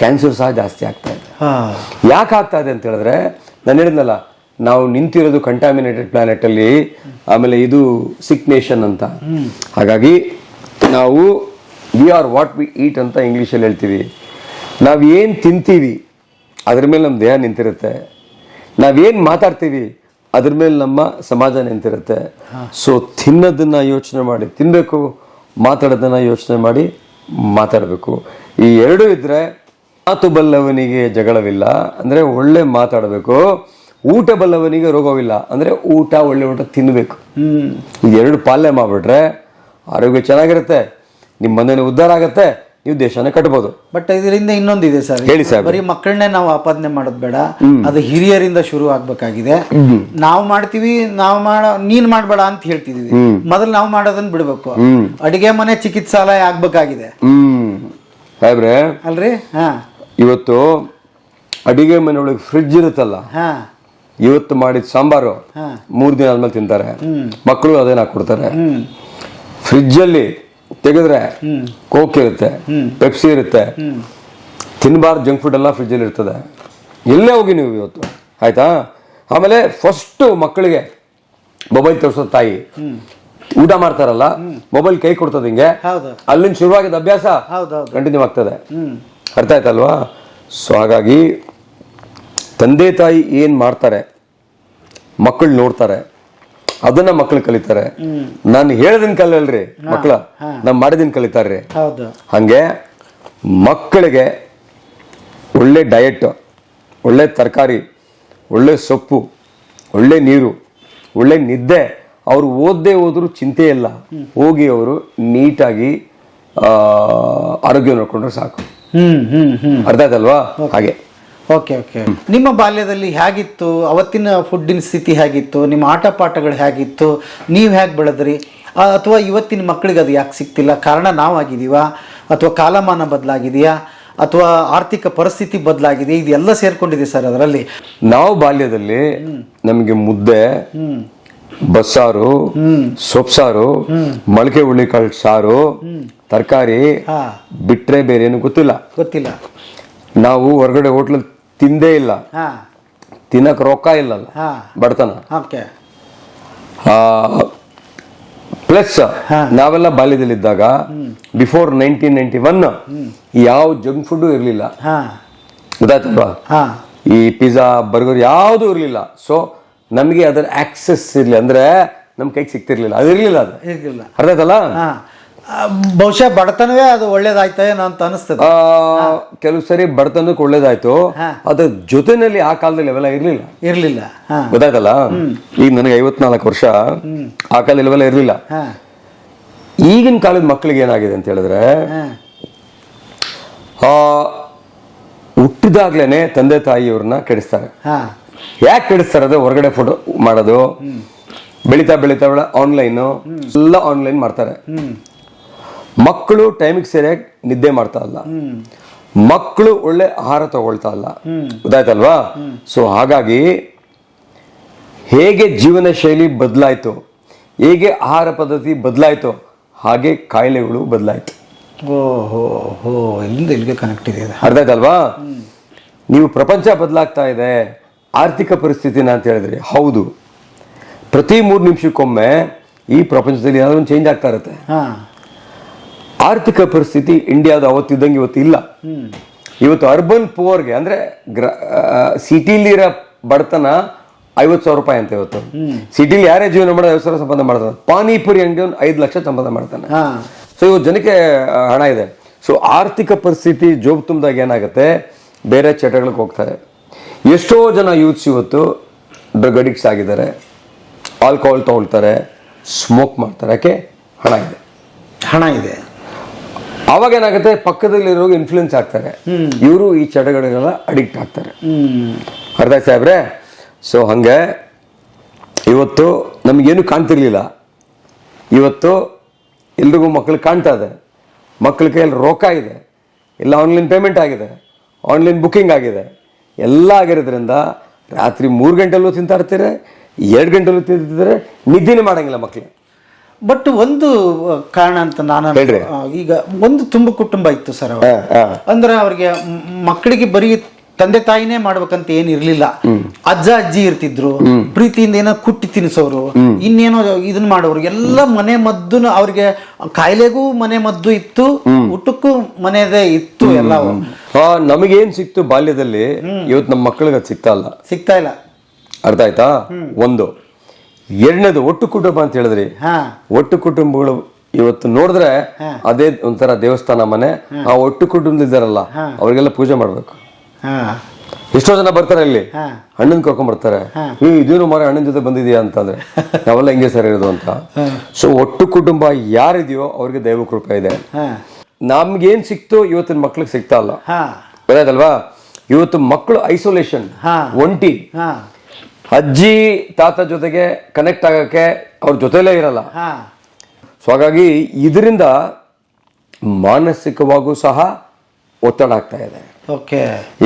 ಕ್ಯಾನ್ಸರ್ ಸಹ ಜಾಸ್ತಿ ಆಗ್ತಾ ಇದೆ. ಹಾಂ ಯಾಕೆ ಆಗ್ತಾ ಇದೆ ಅಂತ ಹೇಳಿದ್ರೆ, ನಾನು ಹೇಳಿದ್ನಲ್ಲ, ನಾವು ನಿಂತಿರೋದು ಕಂಟಾಮಿನೇಟೆಡ್ ಪ್ಲಾನೆಟಲ್ಲಿ, ಆಮೇಲೆ ಇದು ಸಿಕ್ ನೇಷನ್ ಅಂತ. ಹಾಗಾಗಿ ನಾವು we are what we eat ಅಂತ ಇಂಗ್ಲೀಷಲ್ಲಿ ಹೇಳ್ತೀವಿ. ನಾವು ಏನು ತಿಂತೀವಿ ಅದ್ರ ಮೇಲೆ ನಮ್ಮ ದೇಹ ನಿಂತಿರುತ್ತೆ. ನಾವೇನು ಮಾತಾಡ್ತೀವಿ ಅದ್ರ ಮೇಲೆ ನಮ್ಮ ಸಮಾಜ ನಿಂತಿರುತ್ತೆ. ಸೊ ತಿನ್ನೋದನ್ನ ಯೋಚನೆ ಮಾಡಿ ತಿನ್ನಬೇಕು, ಮಾತಾಡೋದನ್ನ ಯೋಚನೆ ಮಾಡಿ ಮಾತಾಡಬೇಕು. ಈ ಎರಡೂ ಇದ್ರೆ ಮಾತು ಬಲ್ಲವನಿಗೆ ಜಗಳವಿಲ್ಲ, ಅಂದರೆ ಒಳ್ಳೆ ಮಾತಾಡಬೇಕು. ಊಟ ಬಲ್ಲವನಿಗೆ ರೋಗವಿಲ್ಲ, ಅಂದರೆ ಒಳ್ಳೆ ಊಟ ತಿನ್ನಬೇಕು. ಇದೆರಡು ಪಾಲನೆ ಮಾಡಿಬಿಟ್ರೆ ಆರೋಗ್ಯ ಚೆನ್ನಾಗಿರುತ್ತೆ, ನಿಮ್ಮ ಮನೇನ ಉದ್ಧಾರ ಆಗುತ್ತೆ, ನೀವು ದೇಶನ ಕಟ್ಬೋದು. ಬಟ್ ಇದರಿಂದ ಇನ್ನೊಂದಿದೆ ಸರ್. ಹೇಳಿ ಸರ್. ಬರೀ ಮಕ್ಕಳನ್ನೇ ನಾವು ಆಪಾದನೆ ಮಾಡೋದು ಬೇಡ, ಅದು ಹಿರಿಯರಿಂದ ಶುರು ಆಗ್ಬೇಕಾಗಿದೆ. ನಾವು ಮಾಡ್ತೀವಿ, ನೀನ್ ಮಾಡ್ಬೇಡ ಅಂತ ಹೇಳ್ತಿದೀವಿ. ಮೊದಲು ನಾವು ಮಾಡೋದನ್ನ ಬಿಡ್ಬೇಕು. ಅಡಿಗೆ ಮನೆ ಚಿಕಿತ್ಸಾಲಯ ಆಗ್ಬೇಕಾಗಿದೆ. ಸಾಹೇಬ್ರೆ ಅಲ್ರಿ? ಹಾ, ಇವತ್ತು ಅಡಿಗೆ ಮನೆ ಒಳಗೆ ಫ್ರಿಡ್ಜ್ ಇರುತ್ತಲ್ಲ, ಹಾ, ಇವತ್ತು ಮಾಡಿದ ಸಾಂಬಾರು 3 ದಿನ ಆದ್ಮೇಲೆ ತಿಂತಾರೆ. ಮಕ್ಕಳು ಅದೇನ ಹಾಕೊಡ್ತಾರೆ. ಫ್ರಿಡ್ಜ್ ಅಲ್ಲಿ ತೆಗೆದ್ರೆ ಕೋಕ್ ಇರುತ್ತೆ, ಪೆಪ್ಸಿ ಇರುತ್ತೆ. ತಿನ್ಬಾರ್ದು ಜಂಕ್ ಫುಡ್ ಎಲ್ಲ ಫ್ರಿಡ್ಜ್ ಅಲ್ಲಿ ಇರ್ತದೆ. ಎಲ್ಲೇ ಹೋಗಿ ನೀವು ಇವತ್ತು, ಆಯ್ತಾ? ಆಮೇಲೆ ಫಸ್ಟ್ ಮಕ್ಕಳಿಗೆ ಮೊಬೈಲ್ ತೋರಿಸೋದು ತಾಯಿ. ಊಟ ಮಾಡ್ತಾರಲ್ಲ, ಮೊಬೈಲ್ ಕೈ ಕೊಡ್ತದೆ ಹಿಂಗೆ, ಅಲ್ಲಿಂದ ಶುರುವಾಗಿದ್ದ ಅಭ್ಯಾಸ ಕಂಟಿನ್ಯೂ ಆಗ್ತದೆ. ಅರ್ಥ ಆಯ್ತಲ್ವಾ? ಸೊ ಹಾಗಾಗಿ ತಂದೆ ತಾಯಿ ಏನ್ ಮಾಡ್ತಾರೆ ಮಕ್ಕಳು ನೋಡ್ತಾರೆ, ಅದನ್ನ ಮಕ್ಕಳು ಕಲಿತಾರೆ. ನಾನು ಹೇಳದಿನ ಕಲಿಯಲ್ರಿ ಮಕ್ಕಳ, ನಾನು ಮಾಡಿದಿನ ಕಲಿತಾರ್ರಿ. ಹಂಗೆ ಮಕ್ಕಳಿಗೆ ಒಳ್ಳೆ ಡಯಟ್, ಒಳ್ಳೆ ತರಕಾರಿ, ಒಳ್ಳೆ ಸೊಪ್ಪು, ಒಳ್ಳೆ ನೀರು, ಒಳ್ಳೆ ನಿದ್ದೆ. ಅವ್ರು ಓದದೇ ಹೋದ್ರು ಚಿಂತೆ ಇಲ್ಲ, ಹೋಗಿ ಅವರು ನೀಟಾಗಿ ಆರೋಗ್ಯ ನೋಡ್ಕೊಂಡ್ರೆ ಸಾಕು. ಅರ್ಥ ಆಯ್ತಲ್ವಾ? ಹಾಗೆ. Okay okay. ನಿಮ್ಮ ಬಾಲ್ಯದಲ್ಲಿ ಹೇಗಿತ್ತು? ಅವತ್ತಿನ ಫುಡ್ಡಿನ ಸ್ಥಿತಿ ಹೇಗಿತ್ತು? ನಿಮ್ಮ ಆಟ ಪಾಠಗಳು ಹೇಗಿತ್ತು? ನೀವು ಹೇಗೆ ಬೆಳೆದ್ರಿ? ಅಥವಾ ಇವತ್ತಿನ ಮಕ್ಕಳಿಗೆ ಅದು ಯಾಕೆ ಸಿಗ್ತಿಲ್ಲ? ಕಾರಣ ನಾವಾಗಿದ್ದೀವಾ, ಅಥವಾ ಕಾಲಮಾನ ಬದಲಾಗಿದೆಯಾ, ಅಥವಾ ಆರ್ಥಿಕ ಪರಿಸ್ಥಿತಿ ಬದಲಾಗಿದೆ? ಇದೆಲ್ಲ ಸೇರ್ಕೊಂಡಿದೆ ಸರ್ ಅದರಲ್ಲಿ. ನಾವು ಬಾಲ್ಯದಲ್ಲಿ ನಮಗೆ ಮುದ್ದೆ, ಬಸ್ಸಾರು, ಸೊಪ್ಸಾರು, ಮೊಳಕೆ ಹುಳ್ಳಿಕಾಳು ಸಾರು, ತರಕಾರಿ ಬಿಟ್ರೆ ಬೇರೆ ಏನು ಗೊತ್ತಿಲ್ಲ. ನಾವು ಹೊರಗಡೆ ಹೋಟ್ಲಲ್ಲಿ ತಿಂದೇ ಇಲ್ಲ, ತಿನ್ನಕ್ ರೊಕ್ಕ ಇಲ್ಲಲ್ಲ, ಬಡತನ. ಪ್ಲಸ್ ನಾವೆಲ್ಲ ಬಾಲ್ಯದಲ್ಲಿದ್ದಾಗ ಬಿಫೋರ್ 1991 ಯಾವ ಜಂಕ್ ಫುಡ್ ಇರಲಿಲ್ಲ, ಗೊತ್ತಾಯ್ತಲ್ವಾ? ಈ ಪಿಜ್ಜಾ, ಬರ್ಗರ್ ಯಾವುದು ಇರಲಿಲ್ಲ. ಸೊ ನಮಗೆ ಅದರ ಆಕ್ಸೆಸ್ ಇರಲಿಲ್ಲ, ಅಂದ್ರೆ ನಮ್ ಕೈಗೆ ಸಿಗ್ತಿರ್ಲಿಲ್ಲ, ಅದು ಇರ್ಲಿಲ್ಲ. ಅರ್ಥ ಆಯ್ತಲ್ಲ? ಬಹುಶಃ ಬಡತನವೇ ಅದು ಒಳ್ಳೇದಾಯ್ತೇನೋ ಅಂತ ಅನಿಸ್ತದೆ. ಕೆಲವು ಸರಿ ಬಡತನಕ್ಕೆ ಒಳ್ಳೇದಾಯ್ತು, ಅದ್ರ ಜೊತೆನಲ್ಲಿ ಆ ಕಾಲದಲ್ಲಿ ಅವೆಲ್ಲ ಇರ್ಲಿಲ್ಲ. ಗೊತ್ತಾಯ್ತಲ್ಲ? ಈಗ ನನಗೆ 54 ವರ್ಷ, ಆ ಕಾಲದಲ್ಲಿ ಇವೆಲ್ಲ ಇರ್ಲಿಲ್ಲ. ಈಗಿನ ಕಾಲದ ಮಕ್ಕಳಿಗೆ ಏನಾಗಿದೆ ಅಂತ ಹೇಳಿದ್ರೆ, ಹುಟ್ಟಿದಾಗ್ಲೇನೆ ತಂದೆ ತಾಯಿಯವ್ರನ್ನ ಕೆಡಿಸ್ತಾರೆ. ಯಾಕೆ ಕೆಡಿಸ್ತಾರೆ? ಅದು ಹೊರಗಡೆ ಫೋಟೋ ಮಾಡೋದು, ಬೆಳಿತಾ ಆನ್ಲೈನ್ ಎಲ್ಲ ಆನ್ಲೈನ್ ಮಾಡ್ತಾರೆ. ಮಕ್ಕಳು ಟೈಮಿಗೆ ಸರಿಯಾಗಿ ನಿದ್ದೆ ಮಾಡ್ತಾ ಇಲ್ಲ, ಮಕ್ಕಳು ಒಳ್ಳೆ ಆಹಾರ ತಗೊಳ್ತಾ ಇಲ್ಲ. ಗೊತ್ತಾಯ್ತಲ್ವಾ? ಸೊ ಹಾಗಾಗಿ ಹೇಗೆ ಜೀವನ ಶೈಲಿ ಬದಲಾಯ್ತು, ಹೇಗೆ ಆಹಾರ ಪದ್ಧತಿ ಬದಲಾಯ್ತು, ಹಾಗೆ ಕಾಯಿಲೆಗಳು ಬದಲಾಯ್ತು. ಇಲ್ಲಿಗೆ ಕನೆಕ್ಟ್ ಇದೆ. ಅರ್ಥ ಆಯ್ತಲ್ವಾ? ನೀವು ಪ್ರಪಂಚ ಬದಲಾಗ್ತಾ ಇದೆ, ಆರ್ಥಿಕ ಪರಿಸ್ಥಿತಿನ ಅಂತ ಹೇಳಿದ್ರಿ. ಹೌದು, ಪ್ರತಿ 3 ನಿಮಿಷಕ್ಕೊಮ್ಮೆ ಈ ಪ್ರಪಂಚದಲ್ಲಿ ಏನಾದ್ರು ಒಂದು ಚೇಂಜ್ ಆಗ್ತಾ ಇರುತ್ತೆ. ಆರ್ಥಿಕ ಪರಿಸ್ಥಿತಿ ಇಂಡಿಯಾದ ಅವತ್ತಿದ್ದಂಗೆ ಇವತ್ತು ಇಲ್ಲ. ಇವತ್ತು ಅರ್ಬನ್ ಪುವರ್ಗೆ ಅಂದ್ರೆ ಸಿಟಿಲಿರೋ ಬಡತನ 50,000 ರೂಪಾಯಿ ಅಂತ. ಇವತ್ತು ಸಿಟಿಲಿ ಯಾರೇ ಜೀವನ ಮಾಡೋದು 50,000 ಸಂಪಾದನೆ ಮಾಡ್ತಾನೆ. ಪಾನಿಪುರಿ ಅಂಗಡಿ 5 ಲಕ್ಷ ಸಂಪಾದನೆ ಮಾಡ್ತಾನೆ. ಸೊ ಇವತ್ತು ಜನಕ್ಕೆ ಹಣ ಇದೆ. ಸೊ ಆರ್ಥಿಕ ಪರಿಸ್ಥಿತಿ ಜೋಬ್ ತುಂಬಿದಾಗ ಏನಾಗುತ್ತೆ, ಬೇರೆ ಚಟಗಳಿಗೆ ಹೋಗ್ತಾರೆ. ಎಷ್ಟೋ ಜನ ಯೂತ್ಸ್ ಇವತ್ತು ಡ್ರಗ್ ಅಡಿಕ್ಟ್ಸ್ ಆಗಿದ್ದಾರೆ, ಆಲ್ಕೋಹಾಲ್ ತಗೊಳ್ತಾರೆ, ಸ್ಮೋಕ್ ಮಾಡ್ತಾರೆ. ಯಾಕೆ? ಹಣ ಇದೆ. ಅವಾಗ ಏನಾಗುತ್ತೆ, ಪಕ್ಕದಲ್ಲಿರೋ ಇನ್ಫ್ಲೂಯೆನ್ಸ್ ಆಗ್ತಾರೆ, ಇವರು ಈ ಚಟಗಳಿಗೆಲ್ಲ ಅಡಿಕ್ಟ್ ಆಗ್ತಾರೆ. ಅರ್ಥ ಆಯ್ತು ಸಾಹೇಬ್ರೆ? ಸೊ ಹಂಗೆ ಇವತ್ತು ನಮಗೇನು ಕಾಣ್ತಿರ್ಲಿಲ್ಲ, ಇವತ್ತು ಎಲ್ರಿಗೂ ಮಕ್ಕಳು ಕಾಣ್ತಾ ಇದೆ. ಮಕ್ಕಳ ಕೈಯಲ್ಲಿ ರೊಕ್ಕ ಇದೆ, ಎಲ್ಲ ಆನ್ಲೈನ್ ಪೇಮೆಂಟ್ ಆಗಿದೆ, ಆನ್ಲೈನ್ ಬುಕ್ಕಿಂಗ್ ಆಗಿದೆ, ಎಲ್ಲ ಆಗಿರೋದ್ರಿಂದ ರಾತ್ರಿ 3 ಗಂಟೆಲ್ಲೂ ತಿಂತಾ ಇರ್ತಾರೆ, 2 ಗಂಟೆಲ್ಲೂ ತಿಂತಿರ್ತಾರೆ, ನಿದ್ದೆನೇ ಮಾಡಂಗಿಲ್ಲ ಮಕ್ಕಳು. ಬಟ್ ಒಂದು ಕಾರಣ ಅಂತ ನಾನು ಹೇಳ್ರಿ. ಈಗ ಒಂದು ತುಂಬ ಕುಟುಂಬ ಇತ್ತು ಸರ್ ಹಾ. ಅಂದ್ರೆ ಅವ್ರಿಗೆ ಮಕ್ಕಳಿಗೆ ಬರೀ ತಂದೆ ತಾಯಿನೇ ಮಾಡ್ಬೇಕಂತ ಏನಿರ್ಲಿಲ್ಲ. ಅಜ್ಜ ಅಜ್ಜಿ ಇರ್ತಿದ್ರು, ಪ್ರೀತಿಯಿಂದ ಏನೋ ಕುಟ್ಟಿ ತಿನ್ನಿಸೋರು, ಇನ್ನೇನೋ ಇದನ್ನ ಮಾಡೋರು. ಎಲ್ಲ ಮನೆ ಮದ್ದು, ಅವ್ರಿಗೆ ಕಾಯಿಲೆಗೂ ಮನೆ ಮದ್ದು ಇತ್ತು, ಊಟಕ್ಕೂ ಮನೆದೇ ಇತ್ತು ಎಲ್ಲ. ನಮಗೇನ್ ಸಿಕ್ತು ಬಾಲ್ಯದಲ್ಲಿ ಇವತ್ತು ನಮ್ಮ ಮಕ್ಕಳಿಗೆ ಅದು ಸಿಗ್ತಾ ಇಲ್ಲ. ಅರ್ಥ ಆಯ್ತಾ? ಒಂದು. ಎರಡನೇದು ಒಟ್ಟು ಕುಟುಂಬ ಅಂತ ಹೇಳಿದ್ರಿ. ಒಟ್ಟು ಕುಟುಂಬಗಳು ಇವತ್ತು ನೋಡಿದ್ರೆ ಅದೇ ಒಂಥರ ದೇವಸ್ಥಾನ ಮನೆ. ಆ ಒಟ್ಟು ಕುಟುಂಬದಿದ್ದಾರಲ್ಲ ಅವ್ರಿಗೆಲ್ಲ ಪೂಜೆ ಮಾಡ್ಬೇಕು. ಎಷ್ಟೋ ಜನ ಬರ್ತಾರೆ ಇಲ್ಲಿ, ಹಣ್ಣನ್ ಕರ್ಕೊಂಡ್ ಬರ್ತಾರೆ, ಇದೇನು ಮಾರ ಅಣ್ಣನ ಜೊತೆ ಬಂದಿದ್ಯಾ ಅಂತಂದ್ರೆ ನಾವೆಲ್ಲ ಹಿಂಗೆ ಸರಿ ಇರೋದು ಅಂತ. ಸೊ ಒಟ್ಟು ಕುಟುಂಬ ಯಾರಿದೆಯೋ ಅವ್ರಿಗೆ ದೈವ ಕೃಪೆ ಇದೆ. ನಮ್ಗೇನ್ ಸಿಕ್ತು ಇವತ್ತಿನ ಮಕ್ಳಿಗೆ ಸಿಗ್ತಾ ಇಲ್ಲ, ಗೊತ್ತಾಯ್ತಲ್ವಾ? ಇವತ್ತು ಮಕ್ಕಳು ಐಸೋಲೇಷನ್, ಒಂಟಿ. ಅಜ್ಜಿ ತಾತ ಜೊತೆಗೆ ಕನೆಕ್ಟ್ ಆಗಕ್ಕೆ ಅವ್ರ ಜೊತೆಲೇ ಇರಲ್ಲ. ಸೊ ಹಾಗಾಗಿ ಇದರಿಂದ ಮಾನಸಿಕವಾಗೂ ಸಹ ಒತ್ತಡ ಆಗ್ತಾ ಇದೆ.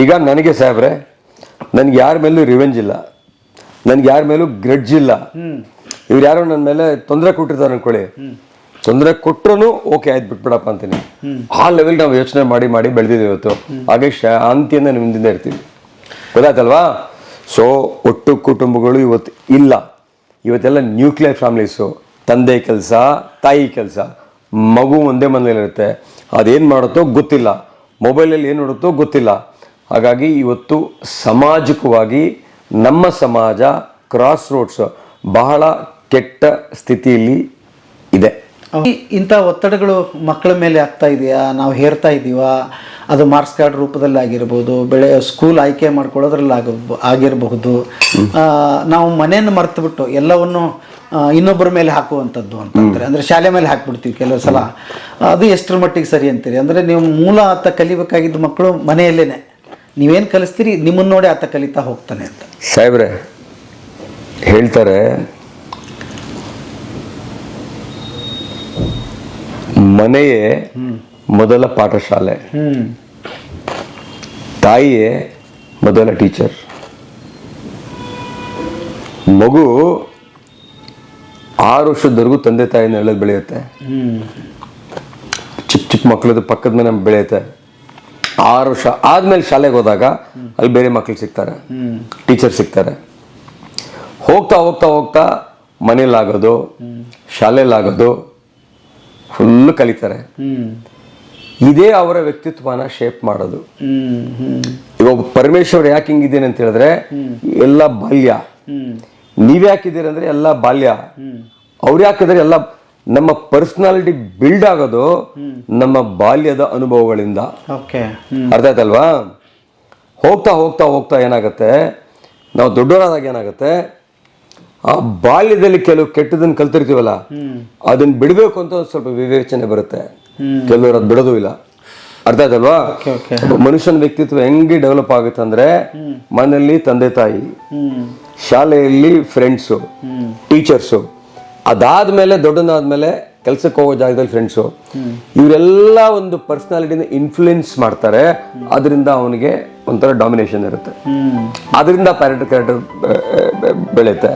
ಈಗ ನನಗೆ ಸಾಹೇಬ್ರೆ, ನನ್ಗೆ ಯಾರ ಮೇಲೂ ರಿವೆಂಜ್ ಇಲ್ಲ, ನನ್ಗೆ ಯಾರ ಮೇಲೂ ಗ್ರೆಡ್ಜ್ ಇಲ್ಲ. ಇವ್ರು ಯಾರೋ ನನ್ನ ಮೇಲೆ ತೊಂದರೆ ಕೊಟ್ಟಿರ್ತಾರೆ ಅನ್ಕೊಳ್ಳಿ, ತೊಂದರೆ ಕೊಟ್ಟರು ಓಕೆ ಆಯ್ತು ಬಿಟ್ಬಿಡಪ್ಪ ಅಂತೀನಿ. ಆ ಲೆವೆಲ್ ನಾವು ಯೋಚನೆ ಮಾಡಿ ಮಾಡಿ ಬೆಳೆದಿದ್ದೀವಿ ಇವತ್ತು. ಹಾಗೆ ಶಾಂತಿಯಿಂದ ನಿಮ್ದಿಂದ ಇರ್ತೀವಿ, ಗೊತ್ತಾಯ್ತಲ್ವಾ? ಸೊ ಒಟ್ಟು ಕುಟುಂಬಗಳು ಇವತ್ತು ಇಲ್ಲ. ಇವತ್ತೆಲ್ಲ ನ್ಯೂಕ್ಲಿಯರ್ ಫ್ಯಾಮಿಲೀಸು, ತಂದೆ ಕೆಲಸ ತಾಯಿ ಕೆಲಸ, ಮಗು ಒಂದೇ ಮನೇಲಿರುತ್ತೆ, ಅದೇನು ಮಾಡುತ್ತೋ ಗೊತ್ತಿಲ್ಲ, ಮೊಬೈಲಲ್ಲಿ ಏನು ನೋಡುತ್ತೋ ಗೊತ್ತಿಲ್ಲ. ಹಾಗಾಗಿ ಇವತ್ತು ಸಾಮಾಜಿಕವಾಗಿ ನಮ್ಮ ಸಮಾಜ ಕ್ರಾಸ್ ರೋಡ್ಸ್ ಬಹಳ ಕೆಟ್ಟ ಸ್ಥಿತಿಯಲ್ಲಿ ಇದೆ. ಇಂಥ ಒತ್ತಡಗಳು ಮಕ್ಕಳ ಮೇಲೆ ಆಗ್ತಾ ಇದೆಯಾ? ನಾವು ಹೇರ್ತಾ ಇದ್ದೀವಾ? ಅದು ಮಾರ್ಕ್ಸ್ ಕಾರ್ಡ್ ರೂಪದಲ್ಲಿ ಆಗಿರ್ಬೋದು, ಸ್ಕೂಲ್ ಆಯ್ಕೆ ಮಾಡ್ಕೊಳ್ಳೋದ್ರಲ್ಲಿ ಆಗಿರಬಹುದು. ನಾವು ಮನೆಯನ್ನು ಮರೆತು ಬಿಟ್ಟು ಎಲ್ಲವನ್ನು ಇನ್ನೊಬ್ಬರ ಮೇಲೆ ಹಾಕುವಂಥದ್ದು ಅಂತಂದರೆ, ಅಂದರೆ ಶಾಲೆ ಮೇಲೆ ಹಾಕ್ಬಿಡ್ತೀವಿ ಕೆಲವು ಸಲ. ಅದು ಎಷ್ಟರ ಮಟ್ಟಿಗೆ ಸರಿ ಅಂತೀರಿ? ಅಂದರೆ ನೀವು ಮೂಲ ಆತ ಕಲಿಬೇಕಾಗಿದ್ದ ಮಕ್ಕಳು ಮನೆಯಲ್ಲೇನೆ, ನೀವೇನು ಕಲಿಸ್ತೀರಿ ನಿಮ್ಮನ್ನು ನೋಡಿ ಆತ ಕಲಿತಾ ಹೋಗ್ತಾನೆ ಅಂತ. ಸಾಹೇಬ್ರೆ ಹೇಳ್ತಾರೆ, ಮನೆಯೇ ಮೊದಲ ಪಾಠಶಾಲೆ, ತಾಯಿಯೇ ಮೊದಲ ಟೀಚರ್. ಮಗು 6 ವರ್ಷದವರೆಗೂ ತಂದೆ ತಾಯಿನ ಎಳೆದು ಬೆಳೆಯುತ್ತೆ. ಚಿಕ್ಕ ಮಕ್ಕಳದ್ದು ಪಕ್ಕದ ಮನೆ ಬೆಳೆಯುತ್ತೆ. 6 ವರ್ಷ ಆದ್ಮೇಲೆ ಶಾಲೆಗೆ ಹೋದಾಗ ಅಲ್ಲಿ ಬೇರೆ ಮಕ್ಕಳು ಸಿಗ್ತಾರೆ, ಟೀಚರ್ ಸಿಗ್ತಾರೆ. ಹೋಗ್ತಾ ಹೋಗ್ತಾ ಹೋಗ್ತಾ ಮನೇಲಾಗೋದು, ಶಾಲೆಯಲ್ಲಾಗೋದು ಫುಲ್ ಕಲಿತಾರೆ. ಇದೇ ಅವರ ವ್ಯಕ್ತಿತ್ವನ ಶೇಪ್ ಮಾಡೋದು. ಇವಾಗ ಪರಮೇಶ್ವರ್ ಯಾಕೆ ಹಿಂಗಿದ್ದೇನೆ ಅಂತ ಹೇಳಿದ್ರೆ ಎಲ್ಲ ಬಾಲ್ಯ, ನೀವ್ ಯಾಕಿದ್ದೀರಿ ಅಂದ್ರೆ ಎಲ್ಲ ಬಾಲ್ಯ, ಅವ್ರು ಯಾಕಿದ್ರೆ ಎಲ್ಲ. ನಮ್ಮ ಪರ್ಸನಾಲಿಟಿ ಬಿಲ್ಡ್ ಆಗೋದು ನಮ್ಮ ಬಾಲ್ಯದ ಅನುಭವಗಳಿಂದ. ಅರ್ಥ ಆಯ್ತಲ್ವಾ? ಹೋಗ್ತಾ ಹೋಗ್ತಾ ಹೋಗ್ತಾ ಏನಾಗುತ್ತೆ, ನಾವು ದೊಡ್ಡವರಾದಾಗ ಏನಾಗುತ್ತೆ, ಆ ಬಾಲ್ಯದಲ್ಲಿ ಕೆಲವು ಕೆಟ್ಟದನ್ನ ಕಲ್ತಿರ್ತೀವಲ್ಲ, ಅದನ್ನ ಬಿಡಬೇಕು ಅಂತ ಸ್ವಲ್ಪ ವಿವೇಚನೆ ಬರುತ್ತೆ. ಕೆಲವರು ಅದು ಬಿಡೋದು ಇಲ್ಲ. ಅರ್ಥ ಆಯ್ತಲ್ವಾ? ಮನುಷ್ಯನ ವ್ಯಕ್ತಿತ್ವ ಹೆಂಗೆ ಡೆವಲಪ್ ಆಗುತ್ತೆ ಅಂದ್ರೆ, ಮನೆಯಲ್ಲಿ ತಂದೆ ತಾಯಿ, ಶಾಲೆಯಲ್ಲಿ ಫ್ರೆಂಡ್ಸು, ಟೀಚರ್ಸು, ಅದಾದ್ಮೇಲೆ ದೊಡ್ಡನಾದ್ಮೇಲೆ ಕೆಲ್ಸಕ್ಕೆ ಹೋಗೋ ಜಾಗದಲ್ಲಿ ಫ್ರೆಂಡ್ಸು, ಇವರೆಲ್ಲ ಒಂದು ಪರ್ಸನಾಲಿಟಿನ ಇನ್ಫ್ಲೂಯೆನ್ಸ್ ಮಾಡ್ತಾರೆ. ಅದರಿಂದ ಅವನಿಗೆ ಒಂಥರ ಡಾಮಿನೇಷನ್ ಇರುತ್ತೆ, ಅದರಿಂದ ಕ್ಯಾರೆಕ್ಟರ್ ಬೆಳೆಯುತ್ತೆ.